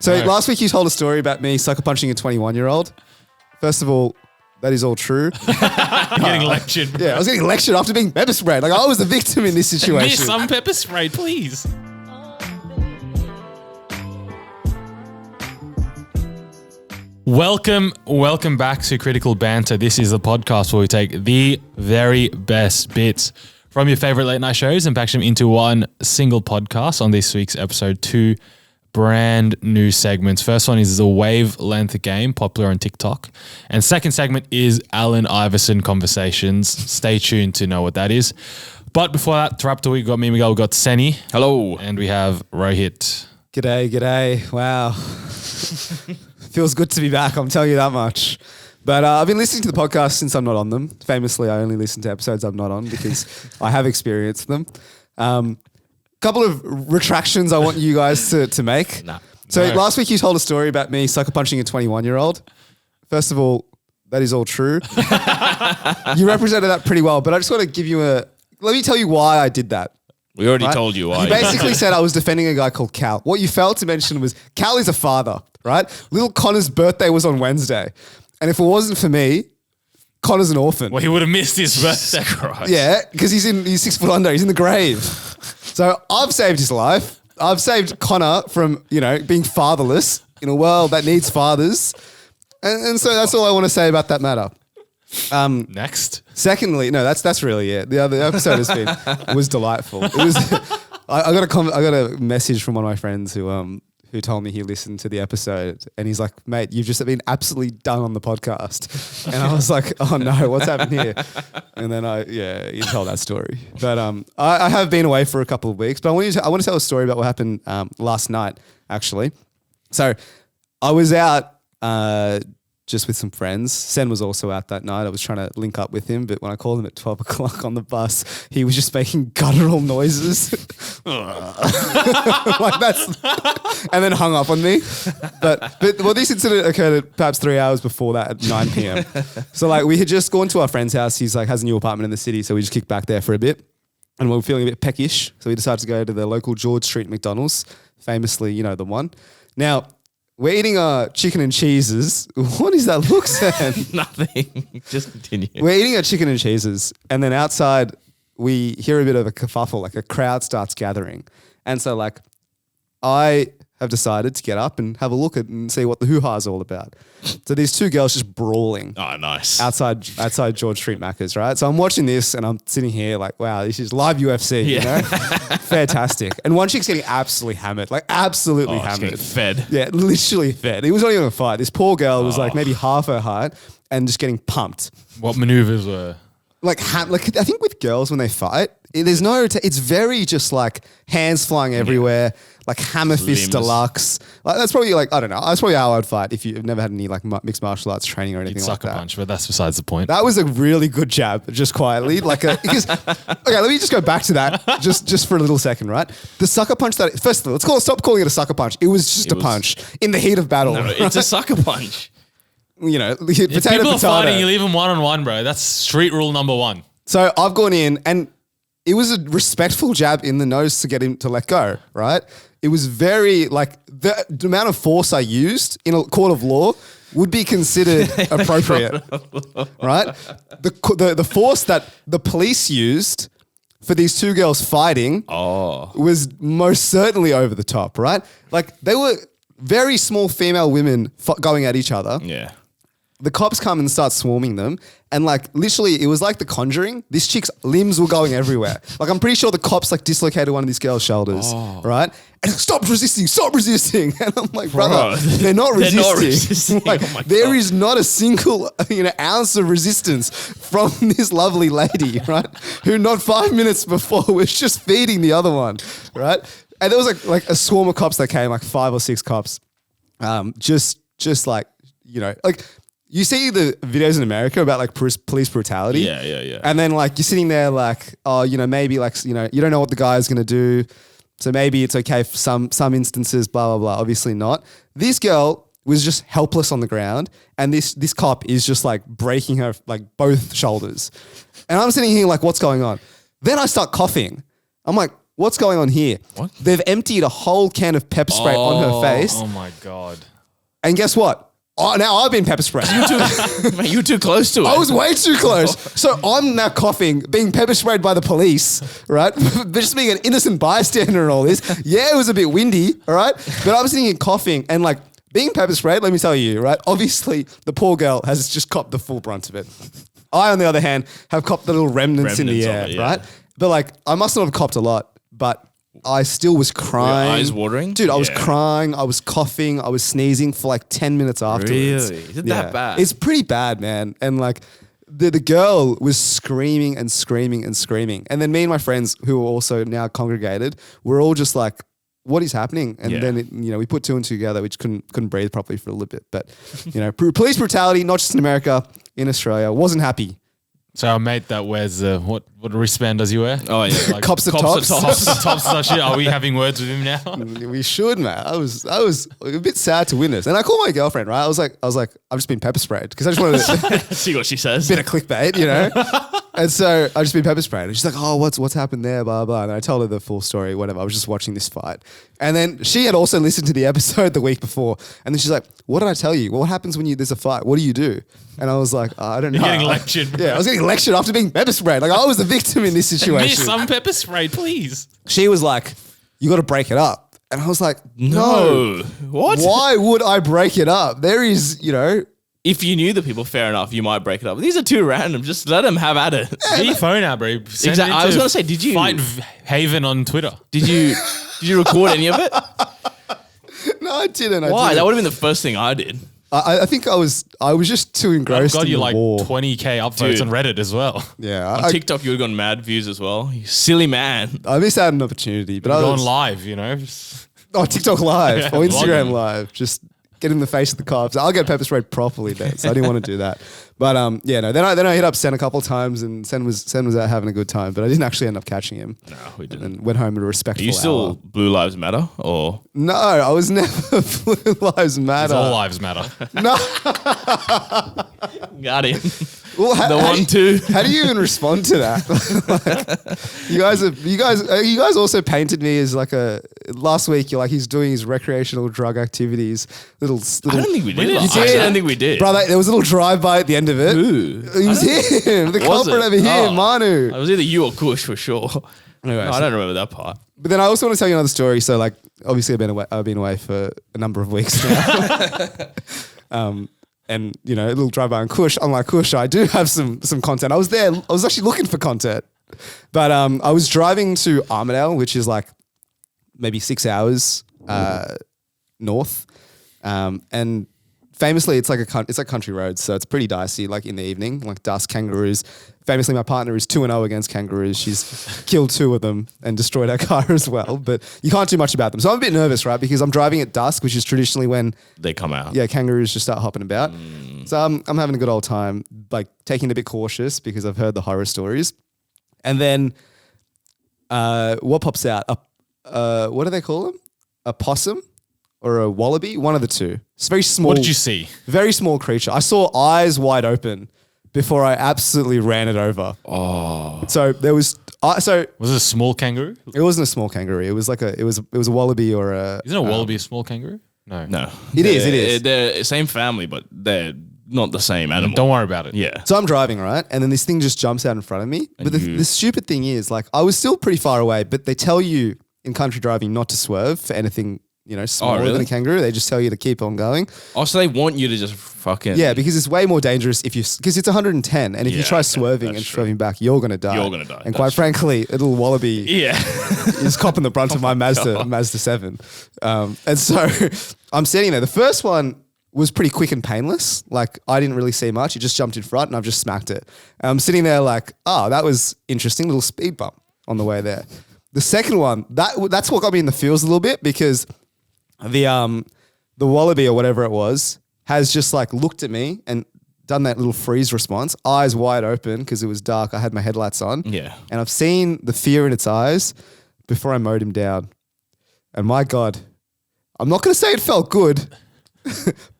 So last week you told a story about me sucker punching a 21-year-old. First of all, that is all true. You're getting lectured, bro. Yeah, I was getting lectured after being pepper sprayed. Like I was the victim in this situation. Miss some pepper spray, please. Welcome back to Critical Banter. This is the podcast where we take the very best bits from your favorite late night shows and package them into one single podcast. On this week's episode, two brand new segments. First one is the Wavelength Game, popular on TikTok. And second segment is Allen Iverson Conversations. Stay tuned to know what that is. But before that, to wrap the week, we got me, Miguel, we got Seni. Hello. And we have Rohit. G'day. Wow. Feels good to be back, I'm telling you that much. But I've been listening to the podcast since I'm not on them. Famously, I only listen to episodes I'm not on because I have experienced them. Couple of retractions I want you guys to make. Last week you told a story about me sucker punching a 21-year-old. First of all, that is all true. You represented that pretty well, but I just want to give you let me tell you why I did that. We already told you why. You basically said I was defending a guy called Cal. What you failed to mention was Cal is a father, right? Little Connor's birthday was on Wednesday. And if it wasn't for me, Connor's an orphan. Well, he would have missed his birthday. Yeah, because he's 6 foot under. He's in the grave. So I've saved his life. I've saved Connor from, being fatherless in a world that needs fathers. And so that's all I want to say about that matter. Next. Secondly, no, that's really it. The other episode was delightful. It was. I got a message from one of my friends who told me he listened to the episode and he's like, mate, you've just been absolutely done on the podcast. And I was like, oh no, what's happened here? And then he told that story. But I have been away for a couple of weeks, but I want to tell a story about what happened last night, actually. So I was out just with some friends. Sen was also out that night. I was trying to link up with him, but when I called him at 12 o'clock on the bus, he was just making guttural noises. Like and then hung up on me. But this incident occurred perhaps 3 hours before that at 9 p.m. So we had just gone to our friend's house. He's has a new apartment in the city. So we just kicked back there for a bit and we were feeling a bit peckish. So we decided to go to the local George Street McDonald's, famously, the one. Now, we're eating our chicken and cheeses. What is that look, Sam? Nothing. Just continue. We're eating our chicken and cheeses, and then outside we hear a bit of a kerfuffle, like a crowd starts gathering. And so I have decided to get up and have a look at and see what the hoo-ha is all about. So these two girls just brawling. Oh, nice. Outside George Street Maccas, right? So I'm watching this and I'm sitting here like, wow, this is live UFC, Fantastic. And one chick's getting absolutely hammered, absolutely hammered. Fed. Yeah, literally fed. It was not even a fight. This poor girl was maybe half her height and just getting pumped. What maneuvers were? I think with girls when they fight, there's no, it's very just hands flying everywhere, hammer fist deluxe. That's probably I don't know. That's probably how I'd fight if you've never had any mixed martial arts training or anything like that. Sucker punch, but that's besides the point. That was a really good jab, just quietly. Okay, let me just go back to that just for a little second, right? The sucker punch first of all, stop calling it a sucker punch. It was just a punch in the heat of battle. No, it's a sucker punch. If people are fighting, you leave them one-on-one, bro. That's street rule number one. So I've gone in and it was a respectful jab in the nose to get him to let go, right? It was very the amount of force I used in a court of law would be considered appropriate, right? The force that the police used for these two girls fighting was most certainly over the top, right? They were very small female women going at each other. Yeah. The cops come and start swarming them. And literally, it was like The Conjuring. This chick's limbs were going everywhere. I'm pretty sure the cops dislocated one of these girls' shoulders, right? And stop resisting. And I'm like, brother, they're not resisting. There is not a single ounce of resistance from this lovely lady, right? Who not 5 minutes before was just feeding the other one, right? And there was a swarm of cops that came, 5 or 6 cops, you see the videos in America about police brutality. Yeah. And then you're sitting there maybe you don't know what the guy is going to do. So maybe it's okay for some instances, blah, blah, blah. Obviously not. This girl was just helpless on the ground. And this cop is just breaking her both shoulders. And I'm sitting here what's going on? Then I start coughing. I'm like, what's going on here? What? They've emptied a whole can of pepper spray on her face. Oh my God. And guess what? Oh, now I've been pepper sprayed. Mate, you were too close to it. I was way too close. So I'm now coughing, being pepper sprayed by the police, right? But just being an innocent bystander and all this. Yeah, it was a bit windy, all right? But I was sitting here coughing and like being pepper sprayed, let me tell you, right? Obviously, the poor girl has just copped the full brunt of it. I, on the other hand, have copped the little remnants in the air, of it, yeah. right? But like, I must not have copped a lot, but I still was crying. eyes watering? Dude, I was Yeah. crying. I was coughing. I was sneezing for like 10 minutes afterwards. Really? Is it that bad? It's pretty bad, man. And like the girl was screaming and screaming and screaming. And then me and my friends who were also now congregated, were all just like, what is happening? And Yeah. then, we put two and two together. We just couldn't breathe properly for a little bit. But, police brutality, not just in America, in Australia, wasn't happy. So our mate that wears what wristband does he wear? Oh, yeah. Like Cops at Cops tops. at tops and tops and shit. Are we having words with him now? We should, man. I was a bit sad to witness. And I called my girlfriend, right? I was like, I've just been pepper sprayed because I just wanted to See what she says. bit of clickbait, And so I just been pepper sprayed. And she's like, oh, what's happened there, blah, blah. And I told her the full story, whatever. I was just watching this fight. And then she had also listened to the episode the week before. And then she's like, what did I tell you? What happens when there's a fight? What do you do? And I was like, I don't know. You're getting lectured, bro. Yeah, I was getting lectured after being pepper sprayed. Like I was the victim in this situation. Miss some pepper spray, please. She was like, you got to break it up. And I was like, No. What? Why would I break it up? There is, If you knew the people, fair enough, you might break it up. But these are too random. Just let them have at it. Get your phone out, bro. Send Exactly. it I was to gonna say, did you- Fight Haven on Twitter? Did you record any of it? no, I didn't. Why? That would have been the first thing I did. I think I was just too I've engrossed got in you the like war. 20K upvotes Dude. on Reddit as well. Yeah, On TikTok, you would have gone mad views as well. You silly man. I missed out on an opportunity, but I Going was live, Oh, TikTok Live Yeah, or Instagram vlogging. Live. Just get in the face of the cops. I'll get pepper sprayed properly, then. So I didn't want to do that. But Then I hit up Sen a couple of times, and Sen was out having a good time, but I didn't actually end up catching him. No, we didn't. And went home at a respectful Are you still hour. Blue Lives Matter or No, I was never Blue Lives Matter. All lives matter. No. got him? Well, The 1, 2. How do you even respond to that? You guys also painted me as like last week. You're like, he's doing his recreational drug activities. I don't think we did. did. last You week. did? I don't think we did. Brother, there was a little drive-by at the end of it. Who? It was him, the Was culprit it? over here, Oh. Manu. It was either you or Kush for sure. Anyway, No, so- I don't remember that part. But then I also want to tell you another story. So like, obviously I've been away for a number of weeks now. And a little drive-by on Kush. Unlike Kush, I do have some content. I was there. I was actually looking for content. But I was driving to Armidale, which is like maybe 6 hours north. And famously, it's like country roads, so it's pretty dicey. Like in the evening, like dusk, kangaroos. Famously, my partner is 2-0 against kangaroos. She's killed 2 of them and destroyed our car as well. But you can't do much about them. So I'm a bit nervous, right? Because I'm driving at dusk, which is traditionally when They come out. kangaroos just start hopping about. So I'm having a good old time, like taking it a bit cautious because I've heard the horror stories. And then what pops out? What do they call them? A possum or a wallaby? One of the two. It's very small. What did you see? Very small creature. I saw eyes wide open before I absolutely ran it over. Oh. So there was. Was it a small kangaroo? It wasn't a small kangaroo. It was like it was a wallaby or a. Isn't a wallaby a small kangaroo? No. No. It is. They're same family, but they're not the same animal. Don't worry about it. Yeah. So I'm driving, right? And then this thing just jumps out in front of me. But the stupid thing is, like, I was still pretty far away, but they tell you in country driving not to swerve for anything, smaller really? than a kangaroo. They just tell you to keep on going. Oh, so they want you to just fucking. Yeah, because it's way more dangerous because it's 110. And if you Yeah, try okay, swerving that's and true. swerving back, you're going to die. You're gonna die, And that's quite true. frankly, a little wallaby Yeah. is copping the brunt of my Mazda 7. And so I'm standing there. The first one was pretty quick and painless. Like I didn't really see much. It just jumped in front and I've just smacked it. And I'm sitting there like, oh, that was interesting. Little speed bump on the way there. The second one, that's what got me in the feels a little bit because the wallaby or whatever it was has just like looked at me and done that little freeze response, eyes wide open because it was dark. I had my headlights on. Yeah. And I've seen the fear in its eyes before I mowed him down. And my God, I'm not going to say it felt good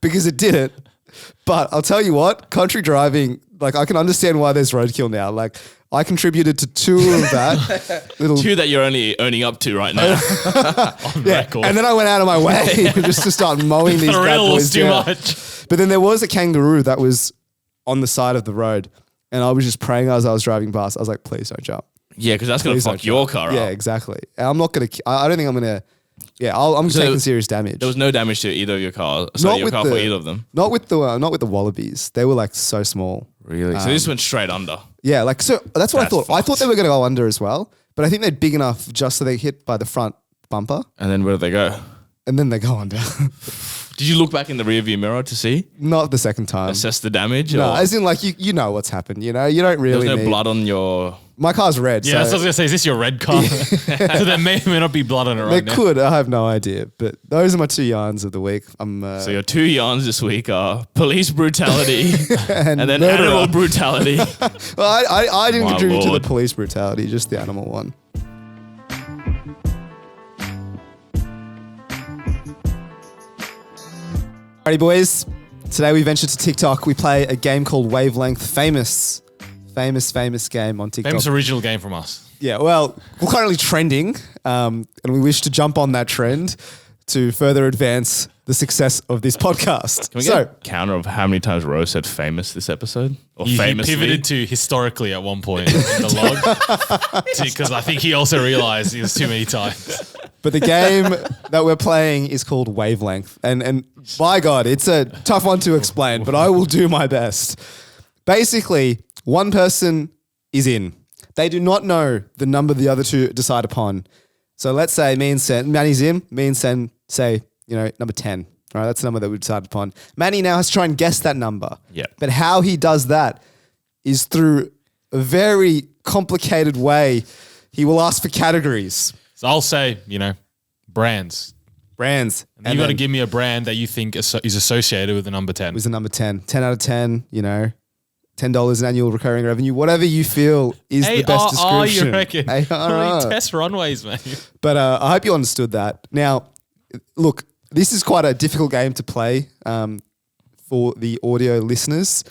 because it didn't. But I'll tell you what, country driving, like I can understand why there's roadkill now. Like I contributed to 2 of that. Little, Two that you're only owning up to right now. On record. and then I went out of my way just to start mowing these bad Thrill boys was too down. much. But then there was a kangaroo that was on the side of the road, and I was just praying as I was driving past. I was like, please don't jump. Yeah, because that's going to Please don't fuck your jump. car Yeah, up. exactly. And I'm not going to, I don't think I'm going to, I'm So taking serious damage. There was no damage to either of your car. Sorry, your car for either of them. Not with the wallabies. They were like so small. Really? So this went straight under. Yeah, like so that's what I That's thought. I fucked. thought they were going to go under as well, but I think they're big enough just so they hit by the front bumper, And then where did they go? and then they go under. Did you look back in the rearview mirror to see? Not the second time. Assess the damage? No, or as in like you know what's happened. You know, you don't there really was no need. blood on your... My car's red. Yeah, so that's what I was gonna say. Is this your red car? So there may not be blood on it there right now. could. I have no idea, but those are my 2 yarns of the week. I'm So your 2 yarns this week are police brutality and, and then murderer. animal brutality. Well, I didn't My contribute to lord. the police brutality, just the animal one. Alrighty, boys. Today we venture to TikTok. We play a game called Wavelength. Famous game on TikTok. Famous original game from us. Yeah, well, we're currently trending, and we wish to jump on that trend to further advance the success of this podcast. Can we get a counter of how many times Rose said famous this episode? Or He famously? pivoted to historically at one point in the log because I think he also realized it was too many times. But the game that we're playing is called Wavelength. And by God, it's a tough one to explain, but I will do my best. Basically, one person is in. They do not know the number the other two decide upon. So let's say me and Sen, Manny's in, me and Sen say, number 10. All right, that's the number that we decided upon. Manny now has to try and guess that number. Yeah. But how he does that is through a very complicated way. He will ask for categories. So I'll say, brands. Brands. And you got to give me a brand that you think is associated with the number 10. Was the number 10. 10 out of 10, $10 in annual recurring revenue, whatever you feel is the best description. You reckon? ARR. Test runways, man. But I hope you understood that. Now, look, this is quite a difficult game to play for the audio listeners,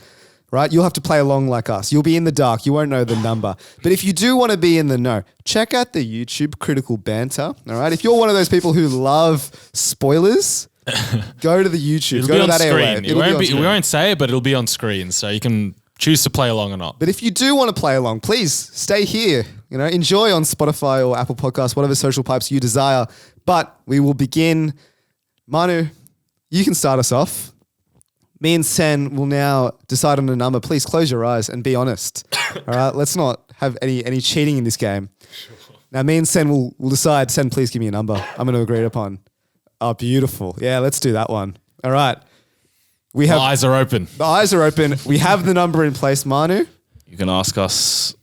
right? You'll have to play along like us. You'll be in the dark. You won't know the number. But if you do want to be in the know, check out the YouTube Critical Banter, all right? If you're one of those people who love spoilers, go to the YouTube. It'll go be to on that screen. airwave. It'll be on We screen. won't say it, but it'll be on screen. So you can choose to play along or not. But if you do want to play along, please stay here. Enjoy on Spotify or Apple Podcasts, whatever social pipes you desire. But we will begin. Manu, you can start us off. Me and Sen will now decide on a number. Please close your eyes and be honest. All right, let's not have any cheating in this game. Sure. Now, me and Sen will decide. Sen, please give me a number. I'm going to agree upon. Oh, beautiful. Yeah, let's do that one. All right. We have The eyes are open. The eyes are open. We have the number in place, Manu. You can ask us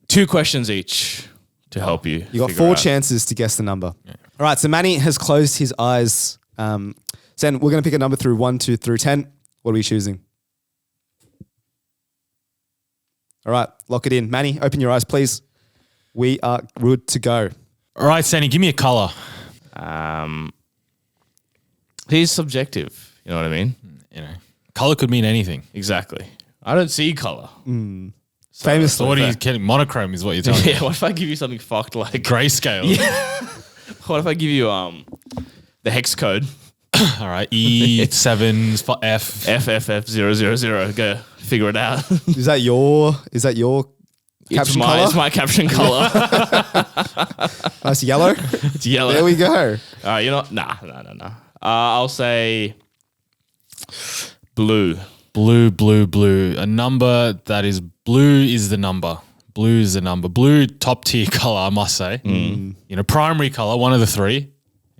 2 questions each to help you. You got figure 4 out. chances to guess the number. Yeah. All right, so Manny has closed his eyes. Sen, we're going to pick a number through 1, 2, through 10. What are we choosing? All right, lock it in. Manny, open your eyes, please. We are good to go. All right, Sandy, give me a color. He's subjective. You know what I mean? Color could mean anything. Exactly. I don't see color. Famously. So what are you getting? Monochrome is what you're telling me. Yeah, what if I give you something fucked like... Grayscale. What if I give you the hex code? All right. E7 F. FFF000. Go figure it out. Is that your caption color? It's my caption color. Nice yellow. It's yellow. There we go. Nah. I'll say blue. Blue. A number that is blue is the number. Blue is the number. Blue, top tier color, I must say. Primary color, one of the 3.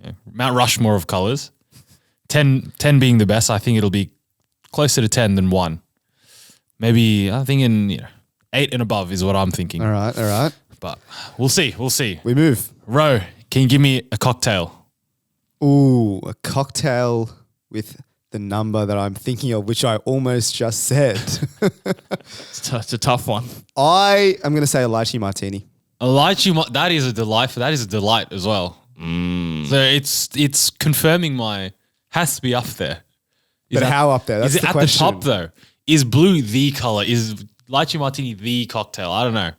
Yeah. Mount Rushmore of colors. 10 being the best. I think it'll be closer to 10 than 1. Maybe I'm thinking 8 and above is what I'm thinking. All right. But we'll see. We move. Ro, can you give me a cocktail? Ooh, a cocktail with the number that I'm thinking of, which I almost just said. It's a tough one. I am going to say a lychee martini. A lychee, that is a delight. That is a delight as well. So it's confirming has to be up there. How up there? That's is it the at question. the top though? Is blue the color? Is lychee martini the cocktail? I don't know.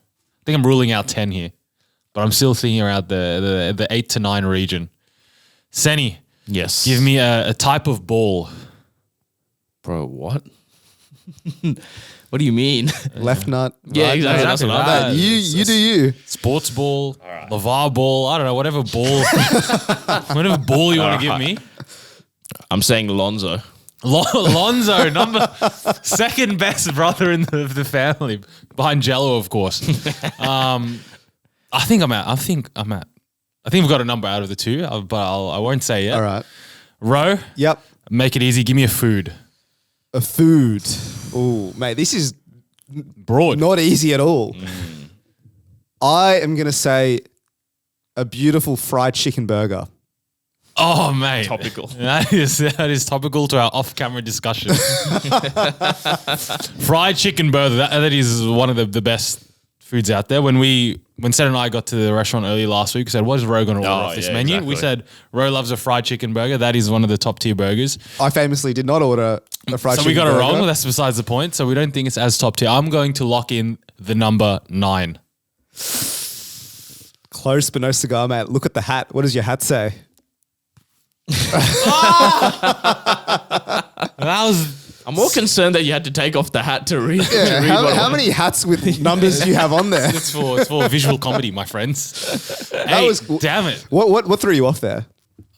think I'm ruling out 10 here, but I'm still thinking around the 8 to 9 region. Senny, Yes. give me a type of ball. Bro, what? What do you mean? Left nut. Yeah, right exactly. nut. That's what I Right. Mate, you do you. Sports ball, Lavar ball, I don't know, whatever ball, whatever ball you want to give me. I'm saying Lonzo. Lonzo, second best brother in the family, behind Jello, of course. I think we've got a number out of the two, but I won't say yet. All right. Ro, Yep. make it easy. Give me a food. A food. Oh, mate, this is Broad. not easy at all. I am going to say a beautiful fried chicken burger. Oh, mate. Topical. That is topical to our off-camera discussion. Fried chicken burger. That is one of the best foods out there. When Seth and I got to the restaurant early last week, we said, what is Ro going to order off this menu? exactly. We said, Ro loves a fried chicken burger. That is one of the top tier burgers. I famously did not order a fried So chicken we got it burger. wrong. That's besides the point. So we don't think it's as top tier. I'm going to lock in the number 9. Close, but no cigar, mate. Look at the hat. What does your hat say? That was... I'm more concerned that you had to take off the hat to read. Yeah, to read how many hats with numbers do you have on there? It's for visual comedy, my friends. Hey, was- damn it. What threw you off there?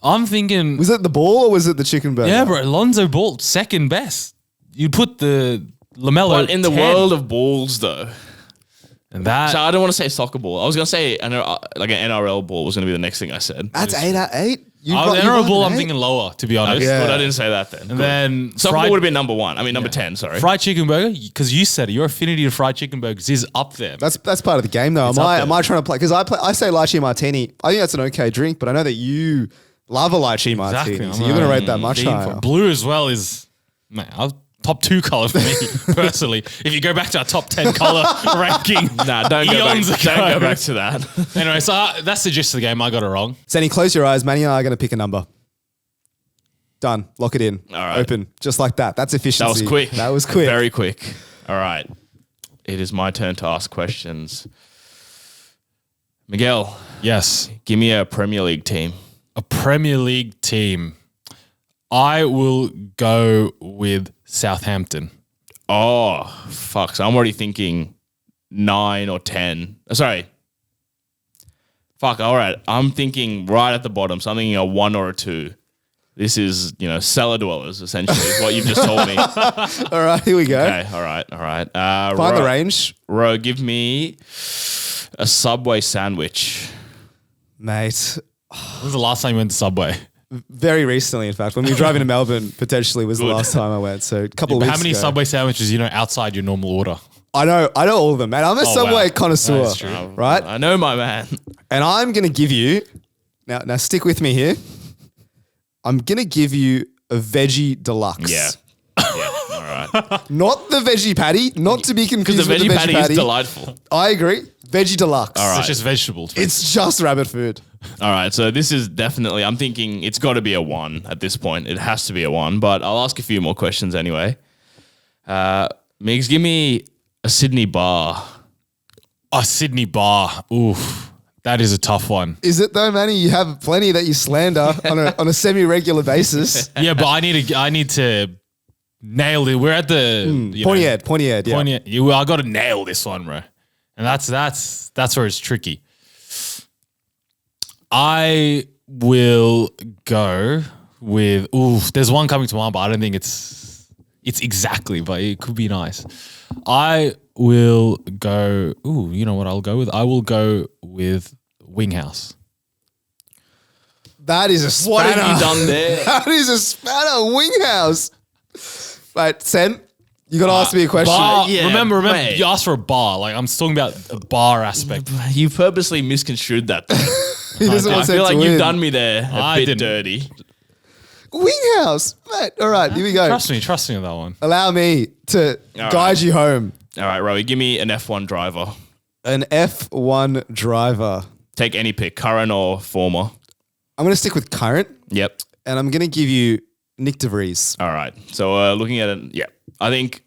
I'm thinking... Was it the ball or was it the chicken burger? Yeah, bro. Lonzo Ball, second best. You'd put the LaMelo But in the 10. world of balls, though. And that... So I don't want to say soccer ball. I was going to say like an NRL ball was going to be the next thing I said. That's 8 out of 8. You Oh, got- the you NRL got Ball, an I'm 8. thinking lower, to be honest. Yeah. But I didn't say that then. And then Soccer ball would have been number 1. I mean, number 10, sorry. fried chicken burger, because you said it, your affinity to fried chicken burgers is up there. That's part of the game, though. It's Am up I there. trying to play? Because I say lychee martini. I think that's an okay drink, but I know that you love a lychee martini, Exactly. so you're going to rate that much Dean higher. for blue as well is, man, top 2 color for me, personally. If you go back to our top 10 color ranking, Nah, don't go back, eons don't ago. go back to that. Anyway, so that's the gist of the game. I got it wrong. Senny, close your eyes. Manny and I are going to pick a number. Done. Lock it in. All right. Open. Just like that. That's efficiency. That was quick. That was quick. Very quick. All right. It is my turn to ask questions. Miguel, Yes. give me a Premier League team. A Premier League team. I will go with Southampton. Oh, fuck. So I'm already thinking 9 or 10. Sorry. Fuck, all right. I'm thinking right at the bottom. So I'm thinking a 1 or a 2. This is, cellar dwellers, essentially, is what you've just told me. All right. Here we go. Okay, all right. Find the range. Ro, give me a Subway sandwich. Mate. When was the last time you went to Subway? Very recently, in fact. When we were driving to Melbourne, potentially was the last time I went. So a couple of But weeks how many ago. Subway sandwiches outside your normal order? I know all of them, man. I'm a Subway wow. connoisseur, That's true. right? I know my man. And I'm going to give you, now stick with me here. I'm going to give you a veggie deluxe. Yeah. Yeah, all right. Not the veggie patty, not to be Because confused the with veggie the veggie patty patty. is delightful. I agree. Veggie deluxe. All right. It's just vegetables. It's just rabbit food. All right, so this is definitely, I'm thinking it's got to be a 1 at this point. It has to be a 1, but I'll ask a few more questions anyway. Migs, give me a Sydney bar. A Sydney bar. Oof. That is a tough one. Is it though, Manny? You have plenty that you slander on a semi-regular basis. Yeah, but I need to nail it. We're at the Pointy head, yeah. I got to nail this one, bro. And that's where it's tricky. I will go with there's one coming to mind, but I don't think it's exactly, but it could be nice. I will go. You know what I'll go with? I will go with Winghouse. That is a spanner. What have you done there? That is a spanner. Winghouse. Right, Sen, you got to ask me a question. Bar. yeah, remember, mate. you asked for a bar. Like I'm talking about the bar aspect. You purposely misconstrued that. He doesn't I want feel Sen like to you've win. done me there a I bit didn't. dirty. Winghouse. Mate, all right, here we go. Trust me on that one. Allow me to guide you home. All right, Rowie, give me an F1 driver. An F1 driver. Take any pick, current or former. I'm going to stick with current, Yep. and I'm going to give you Nick DeVries. All right. So looking at it, yeah, I think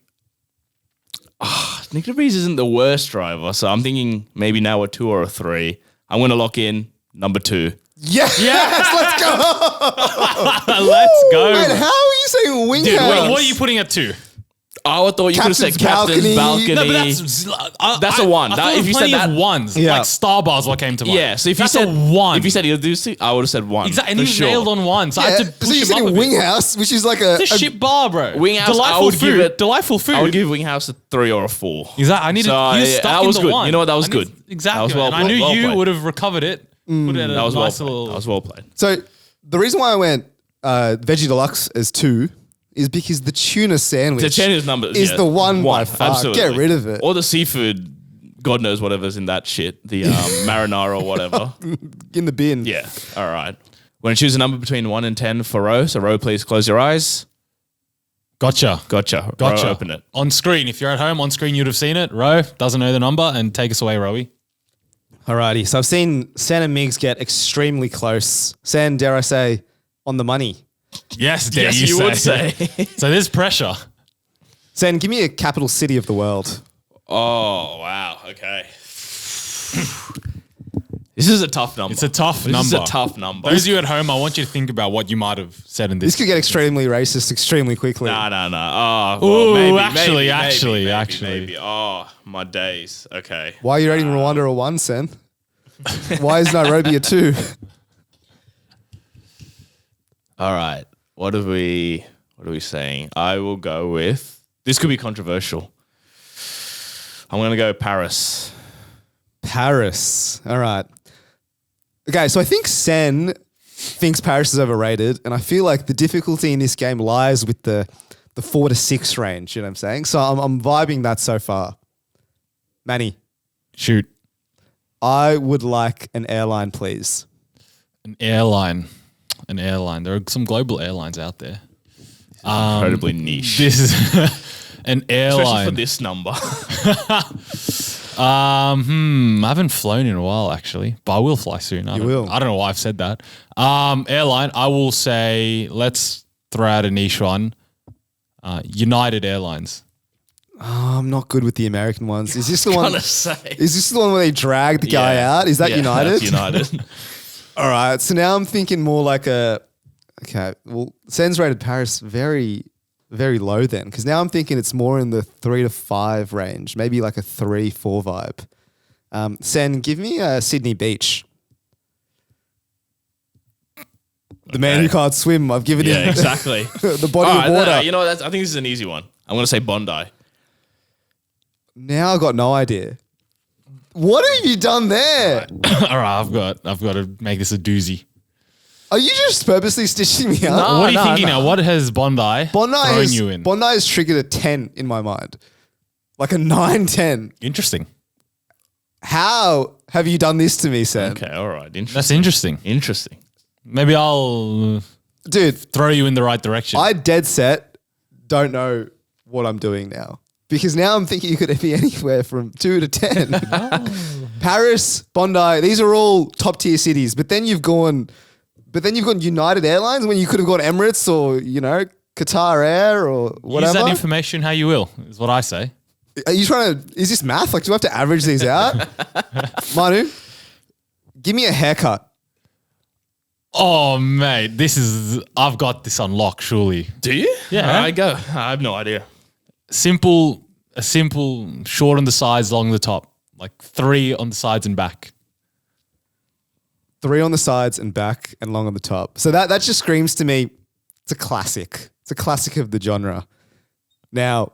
Nick DeVries isn't the worst driver, so I'm thinking maybe now a 2 or a 3. I'm going to lock in number 2. Yes, let's go. Let's go. Wait, how are you saying wing Dude, house? what are you putting at 2? Oh, I thought you could have said Captain's captain's balcony. balcony. No, but That's a 1. I thought If you said that, ones, Yeah. like Star Bar's what came to mind. yeah. So if That's you said a 1. if you said he'll do 2, I would have said 1. Exactly, and for he sure. nailed on 1, so I had to so push you're him up a saying bit. wing house, which is like a It's a shit bar, bro. Wing House, I Delightful would food. give it- Delightful food. I would give Wing House a 3 or a 4. Exactly. I needed. So, You were yeah, stuck that in was the good. 1. You know what? That was I need- good. Exactly. That was well- and I knew well you played. would have recovered it. Put it at That a was well nice played. little. That was well played. So the reason why I went Veggie Deluxe as 2 is because the tuna sandwich The Chinese numbers is the one by far. Absolutely. Get rid of it. Or the seafood, God knows whatever's in that shit. The marinara or whatever. In the bin. Yeah. All right. Want to choose a number between 1 and 10 for Ro. So Ro, please close your eyes. Gotcha. Gotcha. Gotcha. Ro, open it. On screen. If you're at home on screen, you'd have seen it. Ro doesn't know the number, and take us away, Rowie. Alrighty. So I've seen Sen and Migs get extremely close. Sen, dare I say, on the money. Yes, dare Yes, you, you would say. say. So there's pressure. Sen, give me a capital city of the world. Oh, wow. Okay. This is a tough number. It's a tough This number. is a tough number. Those of you at home, I want you to think about what you might have said in this. This could get extremely racist extremely quickly. No. Oh, well, Ooh, maybe, actually. maybe. Oh, my days. Okay. Why are you rating Rwanda a 1, Sen? Why is Nairobi a 2? All right. What are we saying? I will go with, this could be controversial. I'm going to go Paris. Paris. All right. Okay, so I think Sen thinks Paris is overrated, and I feel like the difficulty in this game lies with the 4 to 6 range, you know what I'm saying? So I'm vibing that so far. Manny, Shoot. I would like an airline, please. An airline. There are some global airlines out there. Incredibly niche. This is an Especially airline. for this number. I haven't flown in a while actually, but I will fly soon. I don't know why I've said that. Airline, I will say, let's throw out a niche one. United Airlines. Oh, I'm not good with the American ones. Is this the one? Say. Is this the one where they drag the guy out? Is that United? That's United. All right. So now I'm thinking more like okay. Well, Sen's rated Paris very, very low then, because now I'm thinking it's more in the 3 to 5 range, maybe like a 3-4 vibe. Sen, give me Sydney Beach. The man who can't swim. I've given him exactly. the body All of right, water. no, you know what? I think this is an easy one. I'm going to say Bondi. Now I've got no idea. What have you done there? All right, I've got to make this a doozy. Are you just purposely stitching me up? What are you thinking now? What has Bondi thrown you in? Bondi has triggered a 10 in my mind. Like a 9-10. Interesting. How have you done this to me, Sen? Okay, all right. Interesting. That's interesting. Interesting. Maybe I'll Dude, throw you in the right direction. I dead set don't know what I'm doing now. Because now I'm thinking you could be anywhere from 2 to 10. Paris, Bondi, these are all top tier cities. But then you've gone United Airlines when you could have gone Emirates or, Qatar Air or whatever. Use that information how you will, is what I say. Are you is this math? Like, do I have to average these out? Manu, give me a haircut. Oh, mate, I've got this on lock, surely. Do you? Yeah. All right, go. I have no idea. A simple, short on the sides, long on the top. Like 3 on the sides and back. 3 on the sides and back and long on the top. So that just screams to me, it's a classic. It's a classic of the genre. Now,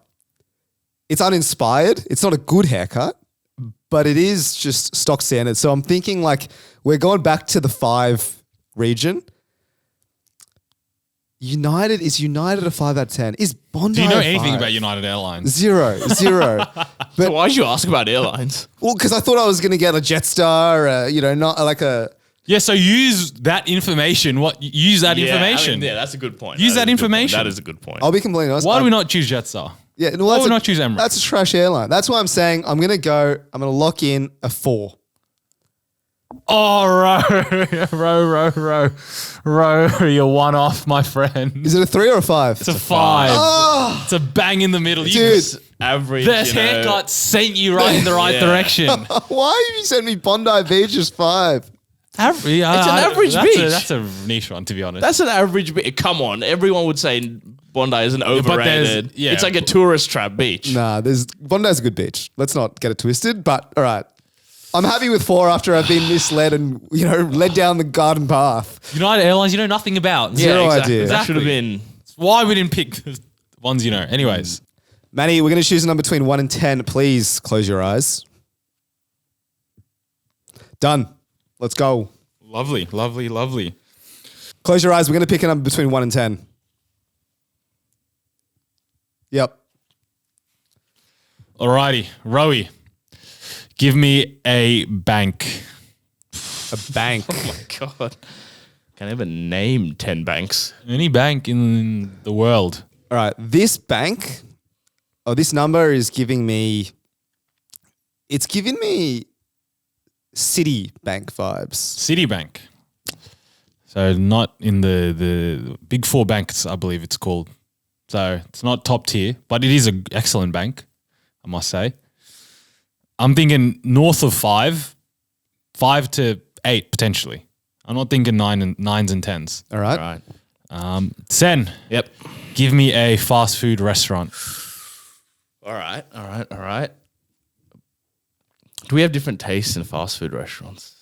it's uninspired. It's not a good haircut, but it is just stock standard. So I'm thinking like we're going back to the 5 region. Is United a 5 out of 10? Is Bondi Do you know a anything 5? about United Airlines? Zero. So why did you ask about airlines? Well, because I thought I was going to get a Jetstar, not like a... Yeah, so use that information. Use that information. That's a good point. Use that is a good point. information. That is a good point. I'll be completely honest. Why do we not choose Jetstar? Yeah, no, Why would we not choose Emirates? That's a trash airline. That's why I'm saying I'm going to lock in a 4. Oh, row, you're one off, my friend. Is it a 3 or a 5? It's a 5. Oh, It's a bang in the middle. dude, average. This haircut sent you right in the right direction. Why have you sent me Bondi Beach as 5? It's an average beach. That's a niche one, to be honest. That's an average beach. Come on, everyone would say Bondi is an overrated. yeah. It's like a tourist trap beach. Nah, Bondi's a good beach. Let's not get it twisted. But all right, I'm happy with 4 after I've been misled and led down the garden path. United Airlines, you know nothing about. Zero idea. That should have been. Why we didn't pick the ones you know. Anyways. Manny, we're going to choose a number between 1 and 10. Please close your eyes. Done. Let's go. Lovely, lovely, lovely. Close your eyes. We're going to pick a number between 1 and 10. Yep. Alrighty, Rowie. Give me a bank. A bank. Oh my God. Can't even name 10 banks. Any bank in the world. All right. This bank, or this number is giving me, it's giving me Citibank vibes. Citibank. So not in the big 4 banks, I believe it's called. So it's not top tier, but it is an excellent bank, I must say. I'm thinking north of 5 to 8 potentially. I'm not thinking 9s and 10s. All right. All right. Sen, Yep. give me a fast food restaurant. All right. Do we have different tastes in fast food restaurants?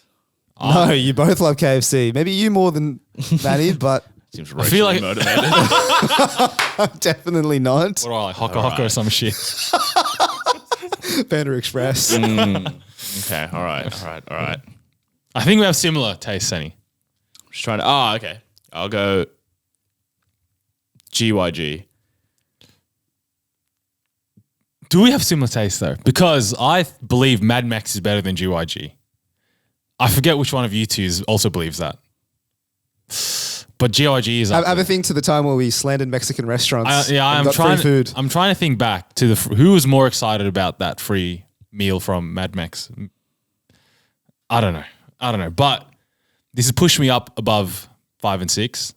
No, you both love KFC. Maybe you more than Manny, but Seems I feel like- motivated. definitely not. What do I like? Hoka or some shit. Banter Express. Okay. All right. I think we have similar tastes, Senny. Just trying to. Oh, okay. I'll go GYG. Do we have similar tastes though? Because I believe Mad Max is better than GYG. I forget which one of you two also believes that. But GYG is up Have there. a think to the time where we slandered Mexican restaurants. I'm trying free food. I'm trying to think back to who was more excited about that free meal from Mad Max. I don't know. But this has pushed me up above 5 and 6.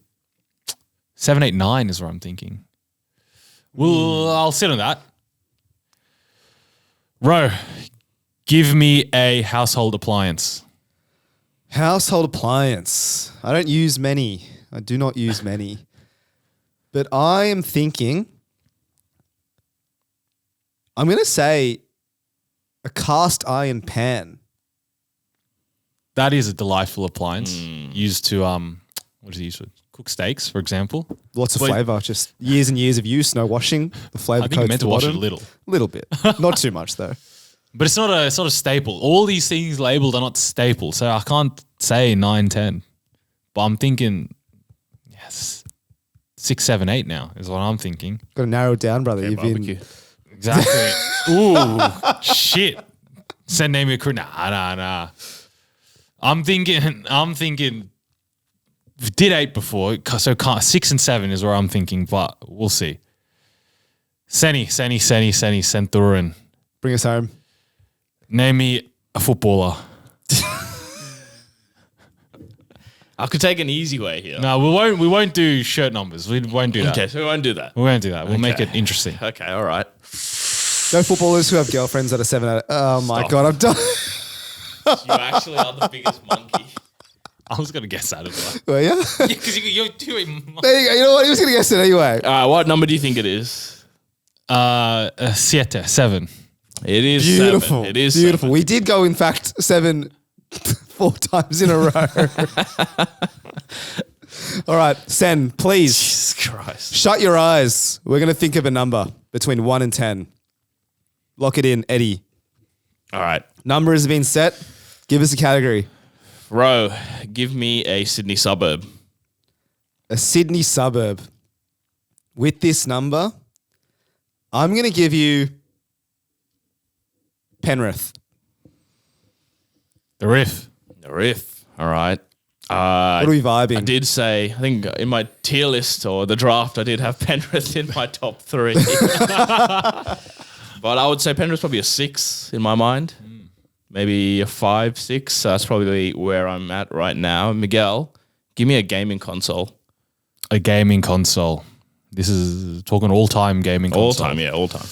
7, 8, 9 is what I'm thinking. Well, I'll sit on that. Ro, give me a household appliance. Household appliance. I don't use many. I do not use many. But I am thinking, I'm going to say a cast iron pan. That is a delightful appliance used to what is it used for? Cook steaks, for example. Lots of Wait. flavour. Just years and years of use, no washing. The flavour I think you coats meant the to wash it a bottom. little. Little bit. Not too much though. But it's not a staple. All these things labeled are not staple. So I can't say 9, 10. But I'm thinking, yes, 6, 7, 8 now is what I'm thinking. Got to narrow it down, brother. Yeah, You've barbecue. been Exactly. Ooh, shit. Send name your crew. Nah. I'm thinking, we did 8 before, so 6 and 7 is where I'm thinking, but we'll see. Seni, Centurion. bring us home. Name me a footballer. I could take an easy way here. No, we won't do shirt numbers. We won't do that. Okay, so we won't do that. We won't do that. We'll make Okay. it interesting. Okay, all right. No footballers who have girlfriends that are 7 out. Oh my Stop. God, I'm done. You actually are the biggest monkey. I was gonna guess that as Were you? well. Because you're doing There you go. You know what? He was going to guess it anyway. What number do you think it is? 7. It is Beautiful. 7. It is beautiful. 7. We did go, in fact, 7 4 times in a row. All right, Sen, please Jesus Christ. shut your eyes. We're going to think of a number between 1 and 10. Lock it in, Eddie. All right. Number has been set. Give us a category. Ro, give me a Sydney suburb. A Sydney suburb. With this number, I'm going to give you Penrith. The riff. The Riff. All right. What are we vibing? I did say, I think in my tier list or the draft, I did have Penrith in my top 3. But I would say Penrith's probably a 6 in my mind. Maybe a 5, 6. So that's probably where I'm at right now. Miguel, give me a gaming console. A gaming console. This is talking all-time gaming console. All time.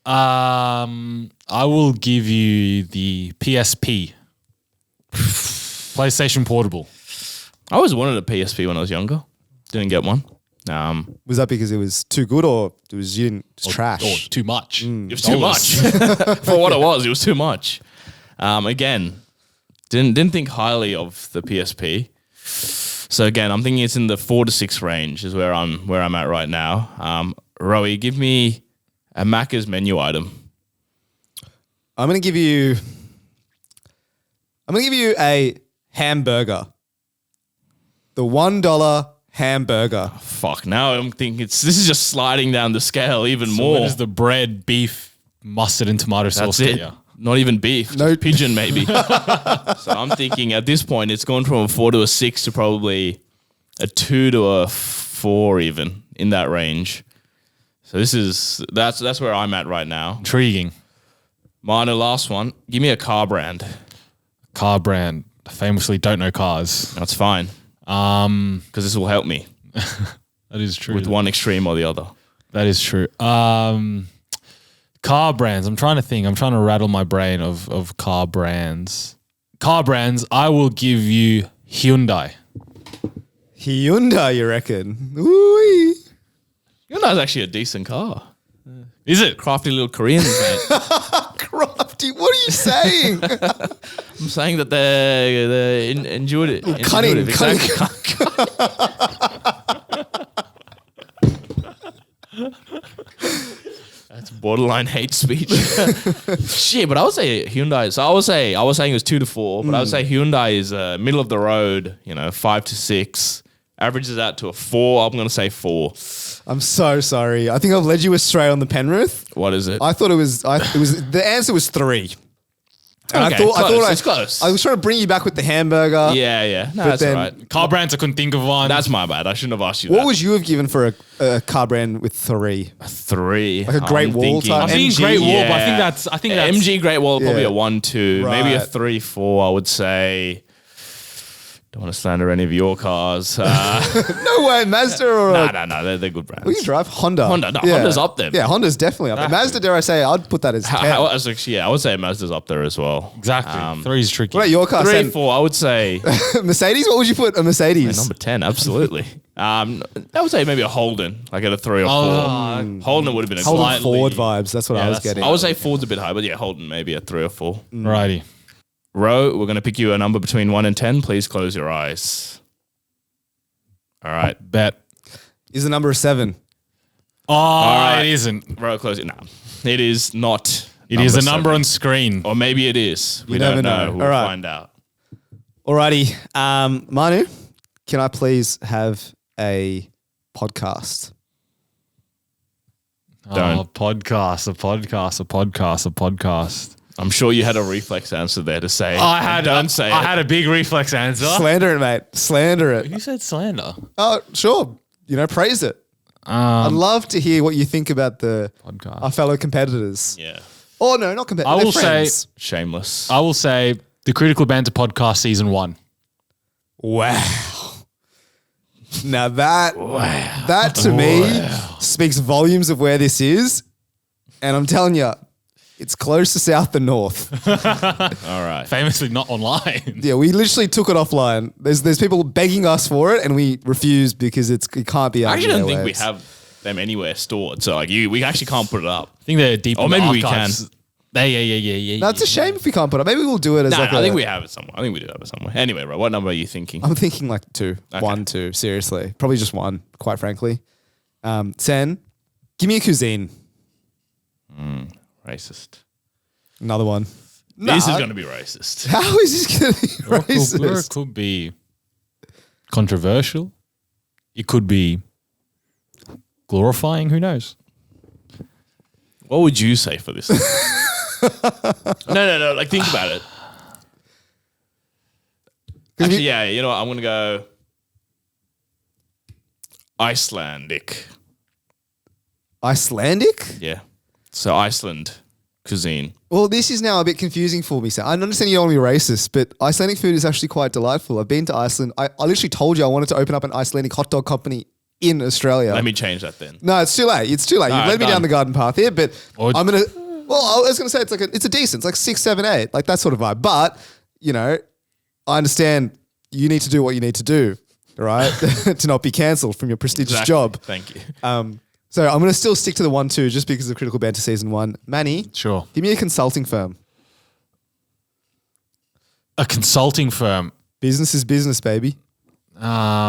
I will give you the PSP. PlayStation Portable. I always wanted a PSP when I was younger. Didn't get one. Was that because it was too good or it was trash? Or too much. It was too much for what it was. It was too much. Again, didn't think highly of the PSP. So again, I'm thinking it's in the 4 to 6 range is where I'm at right now. Rohit, give me a Maccas menu item. I'm gonna give you a hamburger. The $1 hamburger. Fuck. Now I'm thinking this is just sliding down the scale even more. What is the bread, beef, mustard, and tomato sauce? That's it. Yeah. Not even beef. No. Just pigeon maybe. So I'm thinking at this point it's gone from a 4 to a 6 to probably a 2 to a 4 even in that range. So that's where I'm at right now. Intriguing. Mine, the last one. Give me a car brand. Car brand. Famously don't know cars. That's fine. Because this will help me That is true. with one extreme or the other. That is true. Car brands. I'm trying to think. I'm trying to rattle my brain of car brands. Car brands. I will give you Hyundai. Hyundai, you reckon? Ooh. Hyundai's actually a decent car. Is it? Crafty little Koreans, mate. Crafty, what are you saying? I'm saying that they're intuitive. Cunning. Exactly. That's borderline hate speech. Shit, but I would say Hyundai. So I was saying it was 2 to 4, but I would say Hyundai is middle of the road. 5 to 6. Averages out to a 4. I'm going to say 4. I'm so sorry. I think I've led you astray on the Penrith. What is it? I thought it was the answer was 3. And Okay, I thought it's close. I was trying to bring you back with the hamburger. Yeah. No, that's then- all right. Car brands. I couldn't think of one. That's my bad. I shouldn't have asked you What that. would you have given for a car brand with 3? 3. Like a Great Wall type? I'm thinking MG, Great Wall, but yeah. I think that's MG Great Wall probably Yeah. a 1, 2, maybe a Right. 3, 4. I would say. Don't want to slander any of your cars. No way, Mazda or No, they're good brands. what do you drive? Honda. Honda's up there. Yeah, Honda's definitely up there. Mazda, dare I say, I'd put that as 10. I would say Mazda's up there as well. exactly. 3 is tricky. What about your car? 3, Sen? 4. I would say Mercedes? What would you put a Mercedes? number 10. Absolutely. I would say maybe a Holden, like at a 3 or 4. Holden would have been a Holden slightly- Ford vibes. That's what I was that's- getting. I would say Ford's a bit high, but yeah, Holden maybe a 3 or 4. Righty. Ro, we're going to pick you a number between 1 and 10. Please close your eyes. All right. Bet. Is the number 7? Oh, right. it isn't. Ro, close it. No, it is not. It is a number 7. on screen. Or maybe it is. We never don't know. know. We'll All right. find out. Alrighty. Manu, can I please have a podcast? Don't. A podcast. I'm sure you had a reflex answer there to say. Don't say I it. had a big reflex answer. Slander it, mate. Slander it. Who said slander? Oh, sure. Praise it. I'd love to hear what you think about Podcast. our fellow competitors. Yeah. Oh, no, not competitors. I will They're say- friends. Shameless. I will say the Critical Banter podcast season 1. Wow. Now that to me speaks volumes of where this is. And I'm telling you, it's closer south than north. All right. Famously not online. Yeah, we literally took it offline. There's people begging us for it, and we refused because it can't be. I actually don't think we airwaves. have them anywhere stored. So we actually can't put it up. I think they're deep Or in the maybe we archives. Yeah. That's a shame if we can't put it. Maybe we'll do it as No, like I think we have it somewhere. I think we do have it somewhere. Anyway, Ro, what number are you thinking? I'm thinking like 2. Okay. 1, 2. Seriously, probably just 1. Quite frankly, Sen, give me a cuisine. Racist. Another one. This is Nah. going to be racist. How is this going to be Or it racist? could be controversial. It could be glorifying. Who knows? What would you say for this? No. Like, think about it. Actually, yeah. You know what? I'm going to go Icelandic. Icelandic? Yeah. So Iceland cuisine. Well, this is now a bit confusing for me. So I understand you don't want to be racist, but Icelandic food is actually quite delightful. I've been to Iceland. I literally told you I wanted to open up an Icelandic hot dog company in Australia. Let me change that then. No, it's too late. It's too late. You've Alright, led me done. down the garden path here, but Or- I'm gonna. Well, I was gonna say it's a decent. It's like 6, 7, 8, like that sort of vibe. But you know, I understand you need to do what you need to do, right, to not be cancelled from your prestigious Exactly. job. Thank you. So I'm gonna still stick to the 1-2 just because of Critical Banter season 1. Manny, Sure. give me a consulting firm. A consulting firm. Business is business, baby. A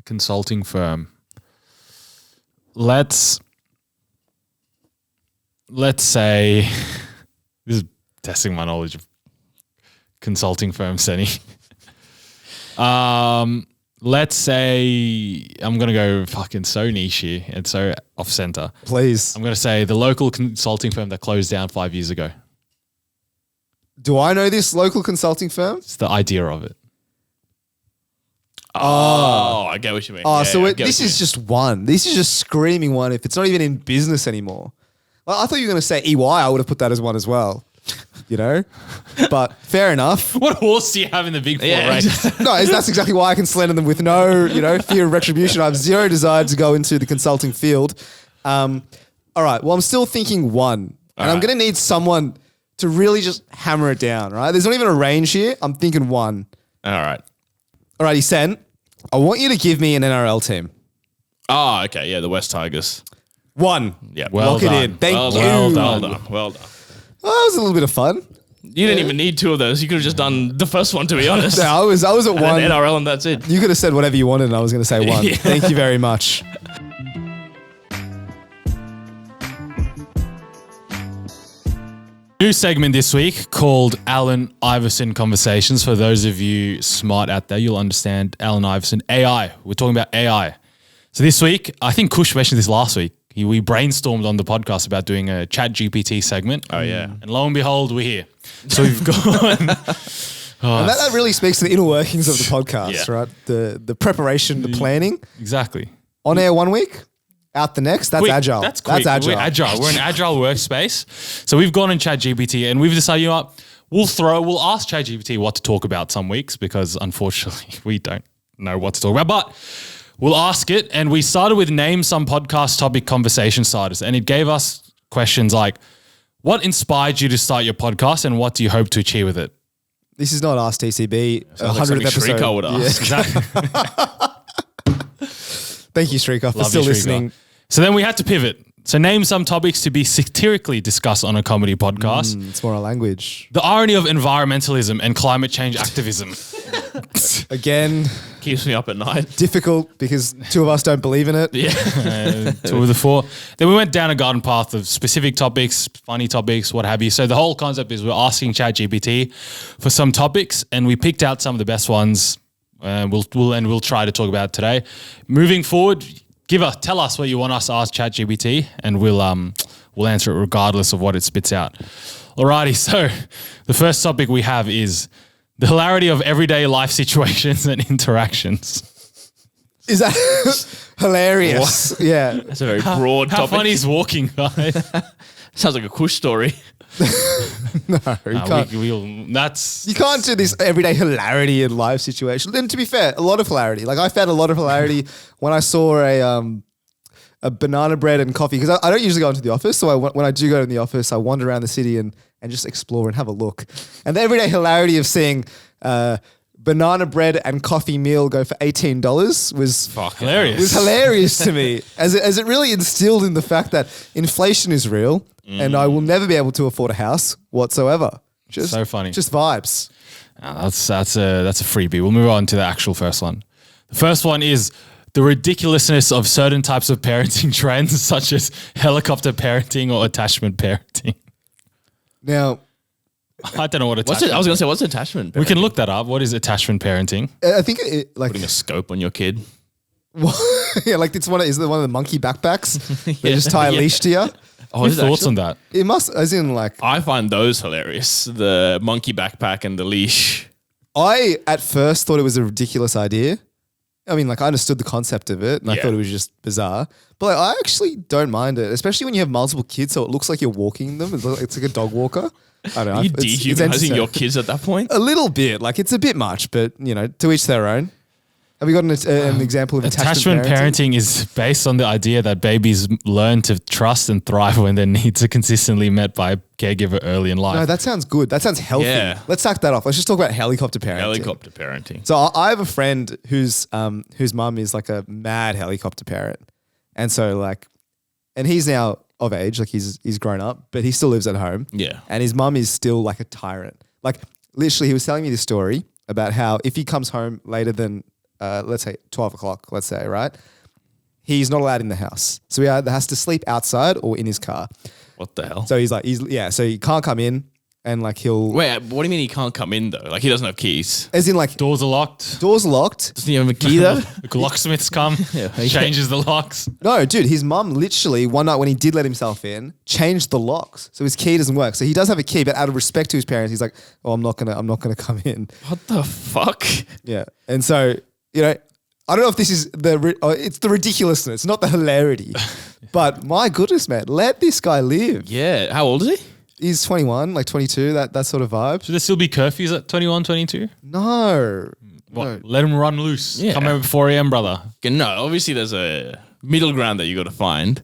consulting firm. Let's say this is testing my knowledge of consulting firms, Senny. Let's say I'm gonna go fucking so niche here and so off center. Please. I'm gonna say the local consulting firm that closed down 5 years ago. Do I know this local consulting firm? It's the idea of it. Oh, I get what you mean. Oh, Yeah, so yeah, I it, get this what you is just one. This is just screaming one. If it's not even in business anymore. Well, I thought you were going to say EY. I would have put that as one as well. You know, but fair enough. What horse do you have in the big four Yeah. race? No, that's exactly why I can slander them with no, fear of retribution. I have zero desire to go into the consulting field. All right. Well, I'm still thinking one, and I'm right. going to need someone to really just hammer it down. Right? There's not even a range here. I'm thinking one. All right. Alrighty, Sen. I want you to give me an NRL team. Oh, okay. Yeah, the West Tigers. One. Yeah. Well Lock it done. in. Thank well you. done. Well Well done. done. Well done. Oh, that was a little bit of fun. You didn't even need two of those. You could have just done the first one, to be honest. Yeah, I was at And one. then NRL and that's it. You could have said whatever you wanted, and I was going to say one. Yeah. Thank you very much. New segment this week called Allen Iverson Conversations. For those of you smart out there, you'll understand Allen Iverson. AI. We're talking about AI. So this week, I think Kush mentioned this last week. We brainstormed on the podcast about doing a ChatGPT segment. Oh, yeah. And lo and behold, we're here. So we've gone. And that really speaks to the inner workings of the podcast, Yeah. right? The preparation, the planning. Exactly. On air 1 week, out the next. That's Quick. agile. That's quick. agile. We're agile. We're an agile workspace. So we've gone in ChatGPT and we've decided, you know what, we'll ask ChatGPT what to talk about some weeks because unfortunately we don't know what to talk about. But we'll ask it. And we started with name some podcast topic conversation starters. And it gave us questions like, what inspired you to start your podcast and what do you hope to achieve with it? This is not Ask TCB. Sounds like something 100th episode. Shrika would ask. Exactly. Thank you, Shrika, for Love still you, Shrika. listening. So then we had to pivot. So name some topics to be satirically discussed on a comedy podcast. It's more our language. The irony of environmentalism and climate change activism. Again, Keeps me up at night. difficult because two of us don't believe in it. Yeah. 2 of the 4. Then we went down a garden path of specific topics, funny topics, what have you. So the whole concept is we're asking ChatGPT for some topics and we picked out some of the best ones. We'll try to talk about it today. Moving forward, tell us what you want us to ask ChatGPT and we'll answer it regardless of what it spits out. Alrighty, so the first topic we have is the hilarity of everyday life situations and interactions. Is that hilarious? Yeah. That's a very broad How topic. funny is walking, guys? Sounds like a Kush story. You can't. That's You can't do this everyday hilarity in live situation. And to be fair, a lot of hilarity. Like I found a lot of hilarity when I saw a banana bread and coffee because I don't usually go into the office. So when I do go to the office, I wander around the city and just explore and have a look. And the everyday hilarity of seeing banana bread and coffee meal go for $18 was hilarious. was hilarious to me as it really instilled in the fact that inflation is real and I will never be able to afford a house whatsoever. Just So funny. Just vibes. That's a freebie. We'll move on to the actual first one. The first one is the ridiculousness of certain types of parenting trends, such as helicopter parenting or attachment parenting. Now, I don't know what What's attachment. it? I was going to say, what's attachment? We can look that up. What is attachment parenting? I think it like Putting a scope on your kid. yeah, like is it one of the monkey backpacks? They just tie a leash to you. Oh, Any is it thoughts actually? on that? It must, as in like I find those hilarious. The monkey backpack and the leash. I at first thought it was a ridiculous idea. I mean, like I understood the concept of it, and I Yeah. thought it was just bizarre. But like, I actually don't mind it, especially when you have multiple kids, so it looks like you're walking them. It's like a dog walker. I don't know. Are you It's dehumanizing entertaining. your kids at that point? A little bit, like it's a bit much, but to each their own. Have you got an example of Attachment parenting is based on the idea that babies learn to trust and thrive when their needs are consistently met by a caregiver early in life. No, that sounds good. That sounds healthy. Yeah. Let's sack that off. Let's just talk about helicopter parenting. Helicopter parenting. So I have a friend whose mum is like a mad helicopter parent, and so like, and he's now of age, like he's grown up, but he still lives at home. Yeah. And his mum is still like a tyrant. Like literally, he was telling me this story about how if he comes home later than let's say 12 o'clock, let's say, right? He's not allowed in the house. So he either has to sleep outside or in his car. What the hell? So so he can't come in and like he'll. Wait, what do you mean he can't come in though? Like he doesn't have keys? As in like Doors are locked. doors locked. Doesn't he have a key though? The locksmiths come, changes the locks. No, dude, his mum literally one night when he did let himself in, changed the locks. So his key doesn't work. So he does have a key, but out of respect to his parents, he's like, oh, I'm not gonna come in. What the fuck? Yeah. And so, you know, I don't know if this is it's the ridiculousness, not the hilarity. But my goodness, man, let this guy live. Yeah. How old is he? He's 21, like 22, that sort of vibe. Should there still be curfews at 21, 22? No. What? No. Let him run loose. Yeah. Come home at 4 a.m., brother. No, obviously there's a middle ground that you got to find.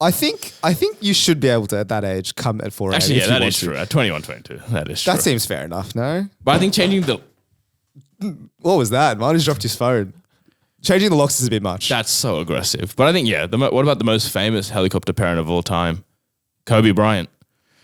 I think you should be able to, at that age, come at 4 a.m. Actually, if yeah, you that want is to. true. At 21, 22, that is true. That seems fair enough, no? But I think changing the... What was that? Mine just dropped his phone. Changing the locks is a bit much. That's so aggressive. But I think, yeah, what about the most famous helicopter parent of all time? Kobe Bryant.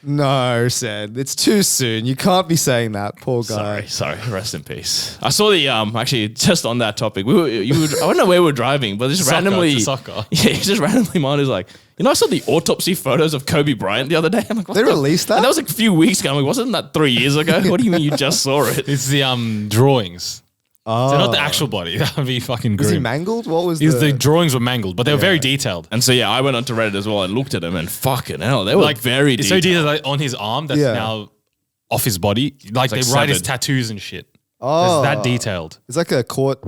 No, Sad. It's too soon. You can't be saying that. Poor guy. Sorry. Rest in peace. I saw the actually just on that topic. I don't know where we were driving, but just randomly Soccer. Yeah, just randomly mine is like, you know, I saw the autopsy photos of Kobe Bryant the other day. I'm like, what They released that? And that was like a few weeks ago. I'm like, wasn't that 3 years ago? What do you mean you just saw it? It's the drawings. Oh. So not the actual body. That would be fucking Was he grim. mangled? What was The drawings were mangled, but they were very detailed. And so yeah, I went onto Reddit as well and looked at them and fucking hell, they were like very It's detailed. so detailed, like on his arm that's Yeah. now off his body. Like they like write his severed. tattoos and shit. Oh. It's that detailed. It's like a court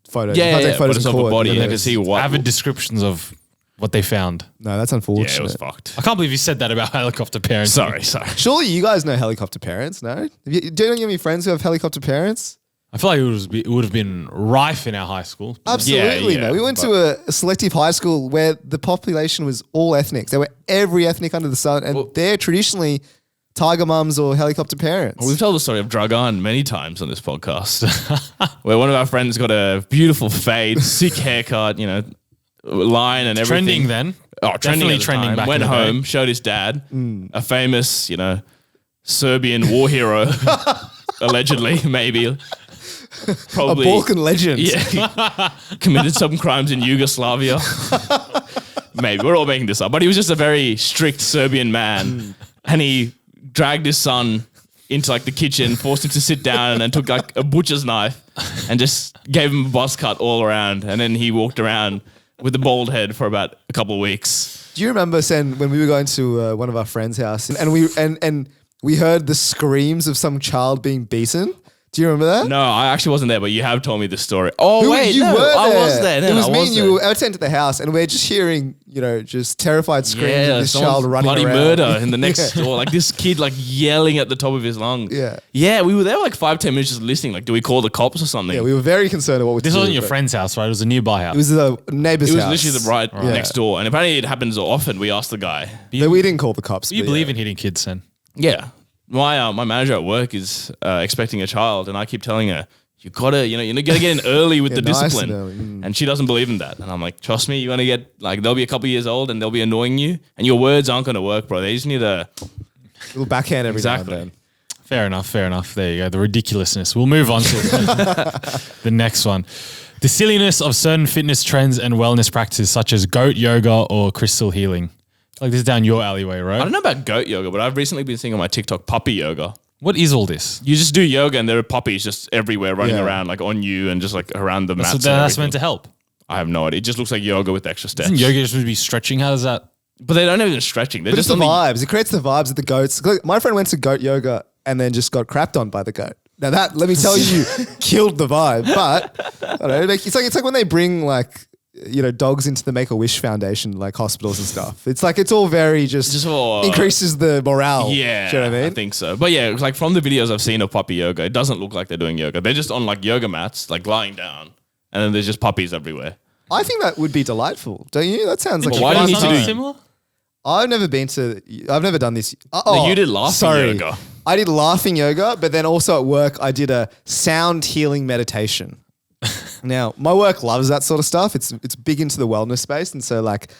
photo. Yeah, You can't yeah, take photos but it's in of a court. body, but and it to is- see what. Avid descriptions of what they found. No, that's Yeah, unfortunate. it was fucked. I can't believe you said that about helicopter parenting. Sorry. Surely you guys know helicopter parents, no? Do you have any friends who have helicopter parents? I feel like it would have been rife in our high school. Absolutely, yeah, no. We went to a selective high school where the population was all ethnics. There were every ethnic under the sun, and they're traditionally tiger mums or helicopter parents. We've told the story of Dragan many times on this podcast, where one of our friends got a beautiful fade, sick haircut, you know, line and everything. Trending then. Oh, trending Definitely at the trending time. back Went in the day. home, showed his dad, a famous, you know, Serbian war hero, allegedly, maybe. A Probably. Balkan legend. Yeah. Committed some crimes in Yugoslavia. Maybe. We're all making this up. But he was just a very strict Serbian man. And he dragged his son into like the kitchen, forced him to sit down, and then took like a butcher's knife and just gave him a buzz cut all around. And then he walked around with a bald head for about a couple of weeks. Do you remember, Sen, when we were going to one of our friends' house and we heard the screams of some child being beaten? Do you remember that? No, I actually wasn't there, but you have told me the story. Oh, wait, you no, were there. I was there. No, it was I me was and there. you. I went to the house, and we're just hearing, you know, just terrified screams of this someone's child running bloody around. murder in the next Yeah. door. Like this kid like yelling at the top of his lungs. Yeah. Yeah, we were there like 5-10 minutes just listening. Like, do we call the cops or something? Yeah, we were very concerned about what This to do, wasn't your but friend's house, right? It was a nearby house. It was the neighbor's It was house. literally the right Yeah. next door. And apparently it happens often. We asked the guy. No, we didn't call the cops. Do you but believe yeah. in hitting kids, Sen? Yeah. My manager at work is expecting a child, and I keep telling her, you gotta get in early with Yeah, the nice and discipline. early. Mm. And she doesn't believe in that. And I'm like, trust me, you're gonna get like they'll be a couple years old and they'll be annoying you, and your words aren't gonna work, bro. They just need a little backhand every Exactly. now and then. Fair enough. There you go. The ridiculousness. We'll move on to the next one. The silliness of certain fitness trends and wellness practices such as goat yoga or crystal healing. Like this is down your alleyway, I right? don't know about goat yoga, but I've recently been seeing on my TikTok puppy yoga. What is all this? You just do yoga and there are puppies just everywhere running Yeah. around like on you and just like around the mats. So and that's everything. meant to help. I have no idea. It just looks like yoga with extra steps. Isn't yoga just supposed to be stretching? How does that? But they don't even stretching. They're But it's just the on vibes. It creates the vibes of the goats. Look, my friend went to goat yoga and then just got crapped on by the goat. Now that, let me tell you, killed the vibe. But I don't know, like, it's like when they bring like, you know, dogs into the Make-A-Wish Foundation, like hospitals and stuff. It's like, it's all very just all, increases the morale. Yeah, Do you know what I mean? think so. But yeah, like from the videos I've seen of puppy yoga, it doesn't look like they're doing yoga. They're just on like yoga mats, like lying down, and then there's just puppies everywhere. I think that would be delightful, don't you? That sounds like But a why do fun you need to Something do- similar? I've never done this. No, you did laughing yoga. I did laughing yoga, but then also at work, I did a sound healing meditation. Now, my work loves that sort of stuff. It's big into the wellness space. And so like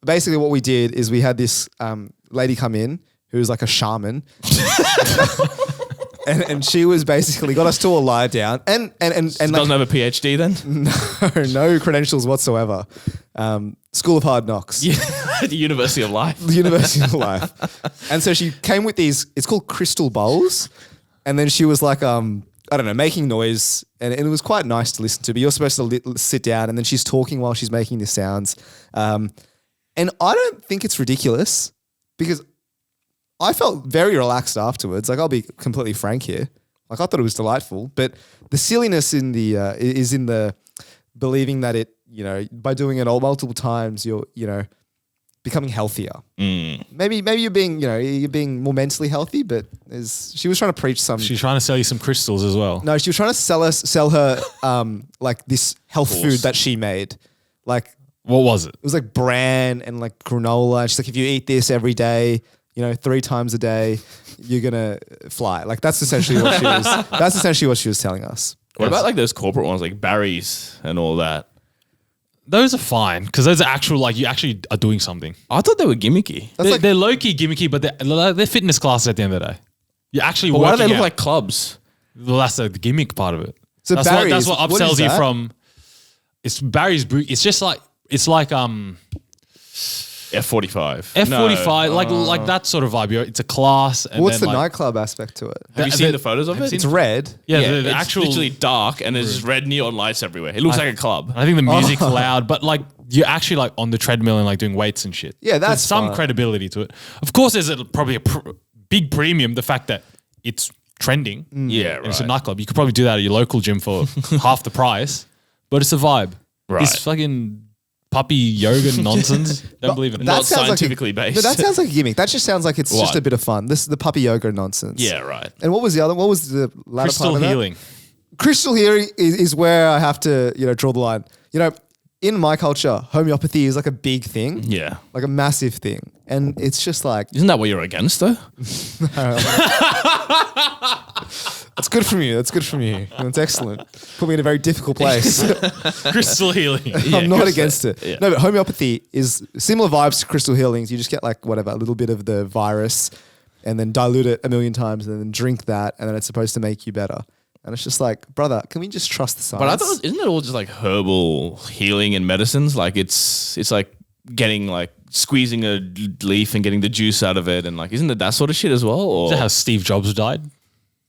basically what we did is we had this lady come in who was like a shaman. and she was basically got us to all lie down and Doesn't have a PhD then? no credentials whatsoever. School of Hard Knocks. Yeah. The University of Life. The University of Life. And so she came with these, it's called crystal bowls. And then she was like, I don't know, making noise. And it was quite nice to listen to, but you're supposed to sit down and then she's talking while she's making the sounds. And I don't think it's ridiculous because I felt very relaxed afterwards. Like I'll be completely frank here. Like I thought it was delightful, but the silliness in the is in the believing that it, you know, by doing it all multiple times, you're, you know, becoming healthier. Maybe you're being more mentally healthy, but she was trying to preach some. She's trying to sell you some crystals as well. No, she was trying to sell her like this health food that she made. Like What was it? it was like bran and like granola. And she's like, if you eat this every day, you know, 3 times a day, you're gonna fly. Like that's essentially what she was. That's essentially what she was telling us. What about like those corporate ones like Barry's and all that? Those are fine because those are actual, like you actually are doing something. I thought they were gimmicky. They're low-key gimmicky, but they're fitness classes at the end of the day. You're actually But why do working they look out. like clubs? Well, that's the gimmick part of it. So that's Barry's, what what upsells is you that? from. It's Barry's Brew. It's just like F45. F45, like that sort of vibe. It's a class. And What's then the like, nightclub aspect to it? Have you seen the photos of have it? you It's red. Yeah, Yeah, the it's actual. literally dark and there's red neon lights everywhere. It looks like a club. I think the music's loud, but like you're actually like on the treadmill and like doing weights and shit. Yeah, There's that's some fun. credibility to it. Of course, there's probably a big premium. The fact that it's trending. Yeah, And it's a right. nightclub. You could probably do that at your local gym for half the price, but it's a vibe. Right. This fucking puppy yoga nonsense. Don't believe in it. Not sounds scientifically like based. But that sounds like a gimmick. That just sounds like it's just What? a bit of fun. This is the puppy yoga nonsense. Yeah, right. And what was the other? What was the latter Crystal part of that? healing. Crystal healing is where I have to, you know, draw the line. You know, in my culture, homeopathy is like a big thing, Yeah. like a massive thing, and it's just like Isn't that what you're against though? that's good from you. That's good from you. That's excellent. Put me in a very difficult place. Crystal healing. I'm not against it. yeah. No, but homeopathy is similar vibes to crystal healings. You just get like whatever, a little bit of the virus and then dilute it a million times and then drink that and then it's supposed to make you better. And it's just like, brother, can we just trust the science? But I thought, isn't it all just like herbal healing and medicines? Like it's like getting like squeezing a leaf and getting the juice out of it, and like isn't it that sort of shit as well? Or Is that how Steve Jobs died?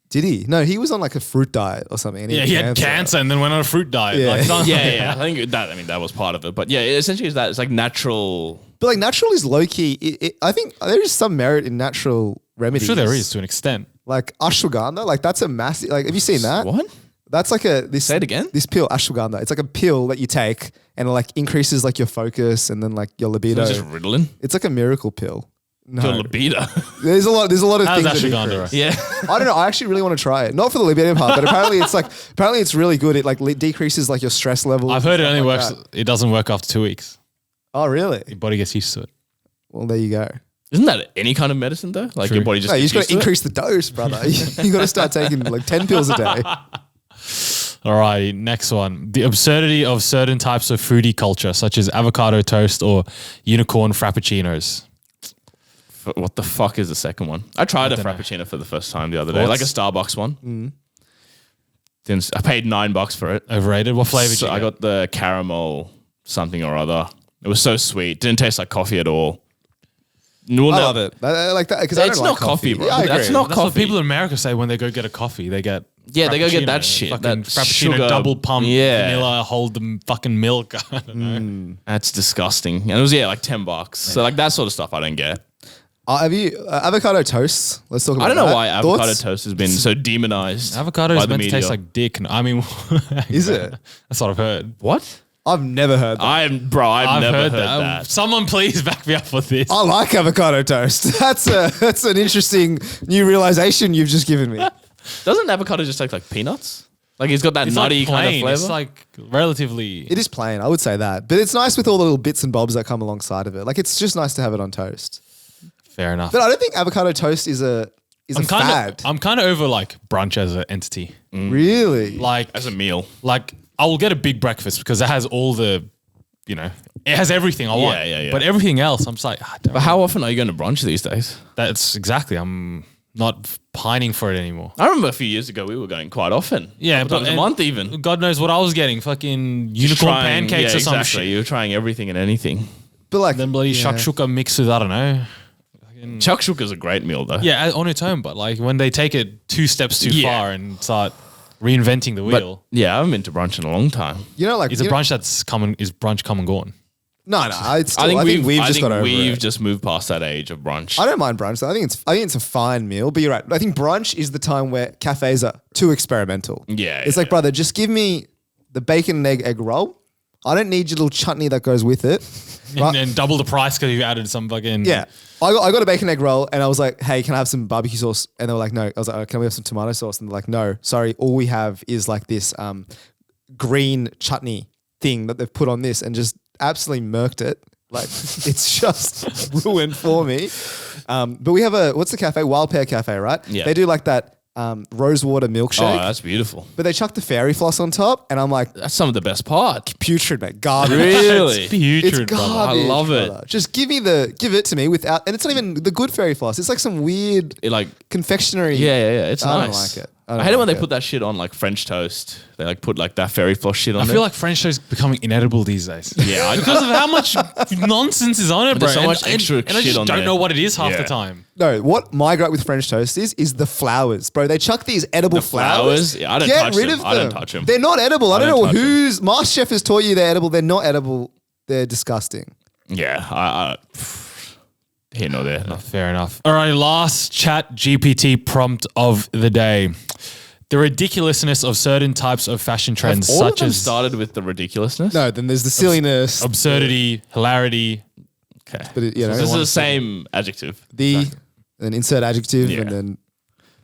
Did he? No, he was on like a fruit diet or something. And Yeah, he had cancer and then went on a fruit diet. Yeah. Like, some- yeah, I think that was part of it. But yeah, it essentially is that it's like natural. But like natural is low key. I think there is some merit in natural I'm remedies. sure there is to an extent. Like ashwagandha, like that's a massive. Like, have you seen that? What? That's like this. Say it again? This pill, ashwagandha. It's like a pill that you take and it like increases like your focus and then like your libido. It's just Ritalin. It's like a miracle pill. No, Your libido. there's a lot of How's things. that ashwagandha, increase. right? yeah. I don't know. I actually really want to try it. Not for the libido part, but apparently it's really good. It like decreases like your stress levels. I've and heard it stuff only like works. that. It doesn't work after 2 weeks. Oh, really? Your body gets used to it. Well, there you go. Isn't that any kind of medicine though? Like True. your body just No, you gets just got used to increase the dose, brother. You got to start taking like 10 pills a day. All right, next one. The absurdity of certain types of foodie culture, such as avocado toast or unicorn frappuccinos. What the fuck is the second one? I tried a don't know. frappuccino for the first time the other day, Thoughts? like a Starbucks one. Then I paid $9 for it. Overrated. What flavor did So you I get? got the caramel something or other. It was so sweet. Didn't taste like coffee at all. I love it. I like that because I It's don't not like coffee, bro. Yeah, I That's agree. not That's what coffee. people in America say when they go get a coffee. They get Yeah, they go get that frappuccino, shit, fucking that frappuccino sugar- double pump Yeah. vanilla, hold the fucking milk. I don't know. That's disgusting. And it was like $10. So like that sort of stuff I don't get. Have you avocado toast? Let's talk about I don't know that. why avocado Thoughts? toast has been so demonized. Avocado by is the meant to taste media. like dick. I mean, Is it? That's what I've heard. What? I've never heard that. I've never heard that. Someone please back me up with this. I like avocado toast. That's an interesting new realization you've just given me. Doesn't avocado just taste like peanuts? Like it's got that It's nutty like kind of plain. flavor. It's like relatively. It is plain, I would say that. But it's nice with all the little bits and bobs that come alongside of it. Like it's just nice to have it on toast. Fair enough. But I don't think avocado toast is a fad. I'm kind of over like brunch as an entity. Really? Like as a meal. Like I will get a big breakfast because it has all the, you know, it has everything I want. Yeah. But everything else, I'm just like, don't But how often are you going to brunch these days? That's exactly. I'm not pining for it anymore. I remember a few years ago we were going quite often. Yeah, Sometimes a and month even. God knows what I was getting. Fucking unicorn pancakes or some exactly. shit. You were trying everything and anything. But like Then bloody shakshuka mixed with, I don't know. Shakshuka is a great meal though. Yeah, on its own, but like when they take it 2 steps too Yeah. far and start reinventing the But wheel. yeah, I haven't been to brunch in a long time. like Is a brunch that's come and gone? No, it's still, I think we've just got over we've it. just moved past that age of brunch. I don't mind brunch though. I think it's a fine meal, but you're right. I think brunch is the time where cafes are too experimental. Yeah, It's yeah, like, brother, just give me the bacon and egg roll. I don't need your little chutney that goes with it. And then double the price because you added some fucking Yeah. I got a bacon egg roll and I was like, hey, can I have some barbecue sauce? And they were like, no. I was like, oh, can we have some tomato sauce? And they're like, no, sorry. All we have is like this green chutney thing that they've put on this and just absolutely murked it. Like it's just ruined for me. But we have what's the cafe? Wild Pear Cafe, right? Yeah. They do like that rosewater milkshake. Oh, that's beautiful. But they chuck the fairy floss on top and I'm like, That's some of the best part. putrid, mate. Garbage. Really? It's putrid, It's brother. garbage. I love it. brother. Just give it to me without, and it's not even the good fairy floss. It's like some weird It like confectionery. yeah. It's I don't nice. like it. I hate it when they put that shit on like French toast. They like put like that fairy floss shit on I it. feel like French toast is becoming inedible these days. Yeah, because of how much nonsense is on it, bro. there's so much extra and I shit just on don't there. know what it is half the Yeah. time. No, what my gripe with French toast is the flowers, bro. They chuck these edible The flowers? Yeah, I don't Get touch rid them. of I don't them. touch them. They're not edible. I don't don't know touch them. whose MasterChef has taught you they're edible. They're not edible. They're disgusting. Yeah, I here nor there. Fair enough. All right, last ChatGPT prompt of the day. The ridiculousness of certain types of fashion trends, All of such them as started with the ridiculousness. No, then there's the silliness. absurdity, hilarity. Okay. But it, you know, This is the same adjective. an insert adjective Yeah. and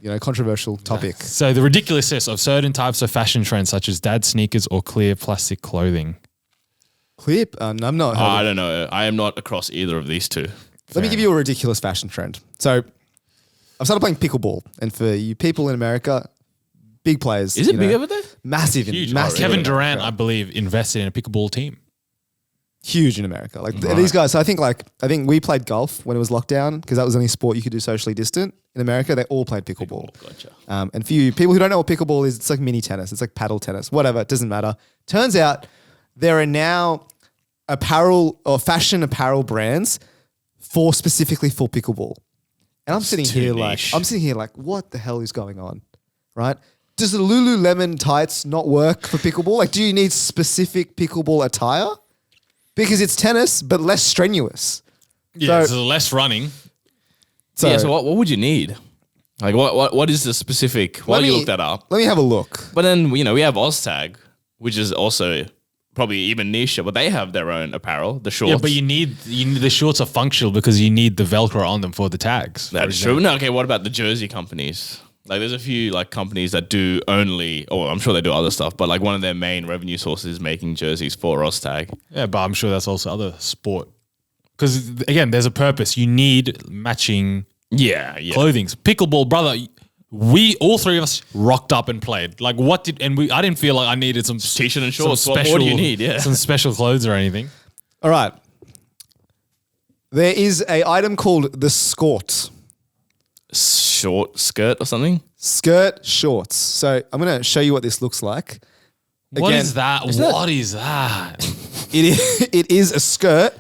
then controversial topic. So the ridiculousness of certain types of fashion trends, such as dad sneakers or clear plastic clothing. Clip. I'm not. I don't know. I am not across either of these two. Let me give you a ridiculous fashion trend. So I've started playing pickleball, and for you people in America, big players. Is it big over there? Massive, Huge. massive. Kevin in Durant, America. I believe, invested in a pickleball team. Huge in America. Like these guys. So I think we played golf when it was lockdown because that was the only sport you could do socially distant. In America, they all played pickleball. Gotcha. And for you people who don't know what pickleball is, it's like mini tennis. It's like paddle tennis. Whatever. It doesn't matter. Turns out there are now apparel or fashion apparel brands specifically for pickleball. And I'm sitting here like, what the hell is going on? Right? Does the Lululemon tights not work for pickleball? Like, do you need specific pickleball attire? Because it's tennis, but less strenuous. Yeah, So- so less running. So what would you need? Like what is the specific? Why do you look that up? Let me have a look. But then we have OzTag, which is also probably even niche, but they have their own apparel, the shorts. Yeah, but you need the shorts are functional because you need the Velcro on them for the tags. That's true. No, okay. What about the jersey companies? Like, there's a few like companies that do only, or I'm sure they do other stuff, but like one of their main revenue sources is making jerseys for OzTag. Yeah, but I'm sure that's also other sport. Because again, there's a purpose. You need matching Yeah. clothing. Pickleball, brother. We all three of us rocked up and played. Like, I didn't feel like I needed some T-shirt and some shorts. What more do you need? Yeah. some special clothes or anything. All right. There is a item called the skort. Short skirt or something. Skirt shorts. So I'm going to show you what this looks like. What Again, is that? What is that? It is a skirt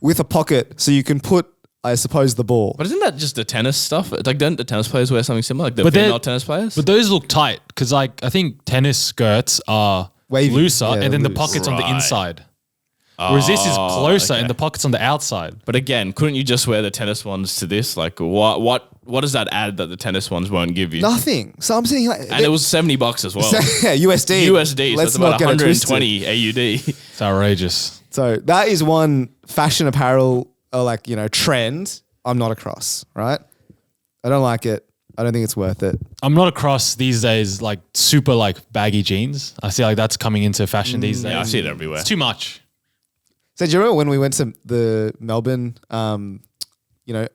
with a pocket so you can put, I suppose, the ball. But isn't that just the tennis stuff? Like, don't the tennis players wear something similar? Like the But they're- female tennis players? But those look tight because, like, I think tennis skirts are Wavy. looser, Yeah, and then the loose. pockets on the Right. inside. Whereas this is closer, okay. and the pockets on the outside. But again, couldn't you just wear the tennis ones to this? Like, what does that add that the tennis ones won't give you? Nothing. So I'm sitting here like, And it was $70 as well. yeah, USD. USD, so Let's it's about not get it twisted. 120 AUD. It's outrageous. So that is one fashion apparel trend I'm not across, right? I don't like it. I don't think it's worth it. I'm not across these days like super like baggy jeans. I see like that's coming into fashion these days. Yeah, I see it everywhere. It's too much. So do you remember when we went to the Melbourne,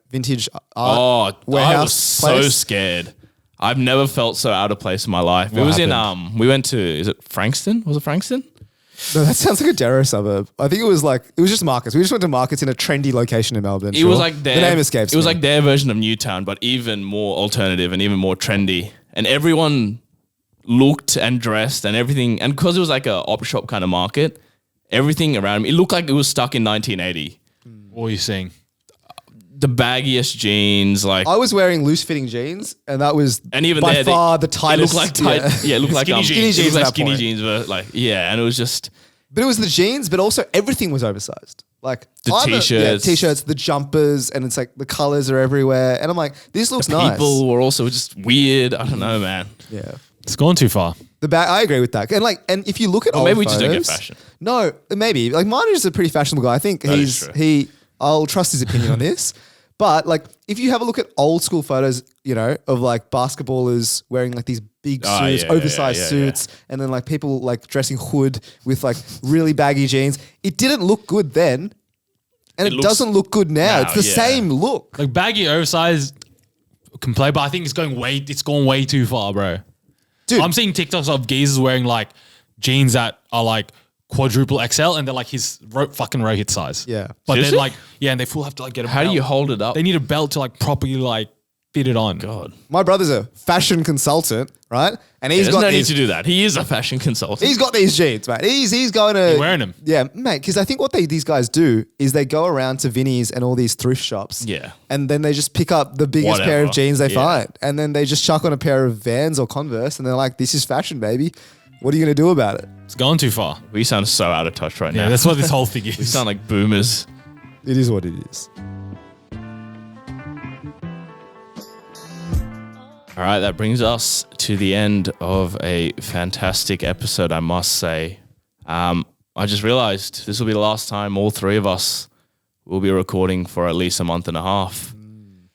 vintage art warehouse I was so place? scared. I've never felt so out of place in my life. What it was happened? in we went to, is it Frankston? Was it Frankston? No, that sounds like a Darrow suburb. I think it was just Marcus. We just went to Marcus in a trendy location in Melbourne. It was like their, the name escapes It was me. like their version of Newtown, but even more alternative and even more trendy. And everyone looked and dressed and everything. And because it was like a op shop kind of market, everything around me, it looked like it was stuck in 1980. What are you saying? The baggiest jeans, like, I was wearing loose fitting jeans, and that was and even by there, far the it tightest. looked like tight. Yeah, it looked like Skinny jeans. Skinny It looked like jeans at that skinny point. jeans were like, yeah, and it was just But it was the jeans, but also everything was oversized. Like The t-shirts. t-shirts, the jumpers, and it's like the colors are everywhere. And I'm like, this looks nice. people were also just weird. I don't know, man. Yeah. It's gone too far. The bag, I agree with that. And if you look at old maybe we just don't get photos- fashion. No, maybe. Like mine is a pretty fashionable guy. I think That is true. I'll trust his opinion on this. But like if you have a look at old school photos, of like basketballers wearing like these big Oh, suits, yeah, oversized yeah. suits, and then like people like dressing hood with like really baggy jeans. It didn't look good then. And it looks- doesn't look good now. It's the yeah. same look. Like baggy oversized can play, but I think it's gone way too far, bro. Dude. I'm seeing TikToks of geezers wearing like jeans that are like quadruple XL and they're like his fucking Rohit size. Yeah. But Seriously? then like, and they full have to like get a How do belt. you hold it up? They need a belt to like properly like fit it on. God, My brother's a fashion consultant, right? And he's there's got no need these, to do that. He is a fashion consultant. he's got these jeans, mate. He's going to You're wearing them. Yeah, mate. Because I think what these guys do is they go around to Vinnie's and all these thrift shops. Yeah. And then they just pick up the biggest pair of Whatever. jeans they Yeah. find, and then they just chuck on a pair of Vans or Converse, and they're like, "This is fashion, baby. What are you going to do about it?" It's gone too far. We sound so out of touch right Yeah, now. that's what this whole thing We is. sound like boomers. It is what it is. All right, that brings us to the end of a fantastic episode, I must say. I just realized this will be the last time all three of us will be recording for at least a month and a half.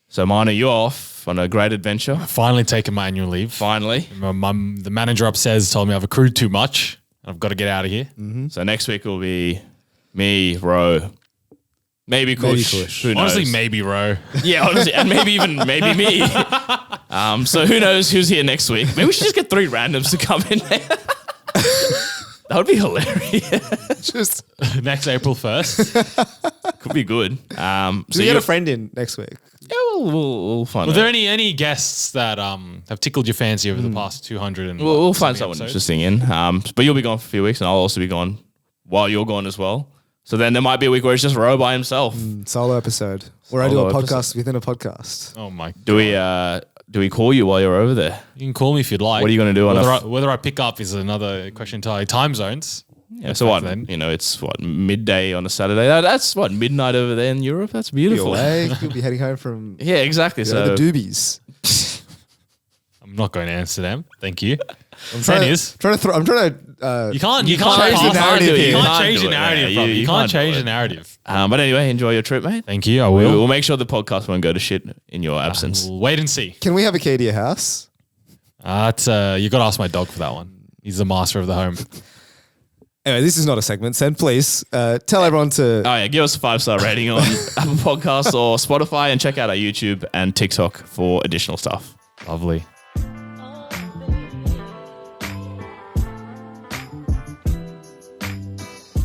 So, Mana, you're off on a great adventure. Finally taken my annual leave. Finally. The manager upstairs told me I've accrued too much. I've got to get out of here. So next week will be me, Ro, maybe Kush. Kush. Who knows? Honestly, maybe, bro. Yeah, honestly, and maybe me. So who knows who's here next week? Maybe we should just get three randoms to come in there. That would be hilarious. Just Next April 1st. Could be good. So we get a friend in next week. Yeah, we'll find Were out. there any guests that have tickled your fancy over the past 200 and We'll find something someone episodes? interesting in. But you'll be gone for a few weeks, and I'll also be gone while you're gone as well. So then there might be a week where it's just Ro by himself. Solo episode, where I do a Solo podcast episode. within a podcast. Oh my God. Do we call you while you're over there? You can call me if you'd like. What are you gonna do on Whether I pick up is another question entirely. Time zones. Yeah, so what? then. It's what, midday on a Saturday. That's what, midnight over there in Europe. That's You'll beautiful. away. You'll be heading home from Yeah, exactly. the So doobies. I'm not going to Amsterdam. Thank you. I'm Friend trying is. I'm trying to. You can't change the pass- narrative here. You You can't can't change do the it, narrative, yeah. bro. You You can't can't do change it. the narrative. but anyway, enjoy your trip, mate. Thank you. I will. We'll make sure the podcast won't go to shit in your absence. We'll wait and see. Can we have a key to your house? You got to ask my dog for that one. He's the master of the home. Anyway, this is not a segment. Send, please. Tell everyone to. Oh yeah, give us a 5-star rating on Apple Podcasts or Spotify, and check out our YouTube and TikTok for additional stuff. Lovely.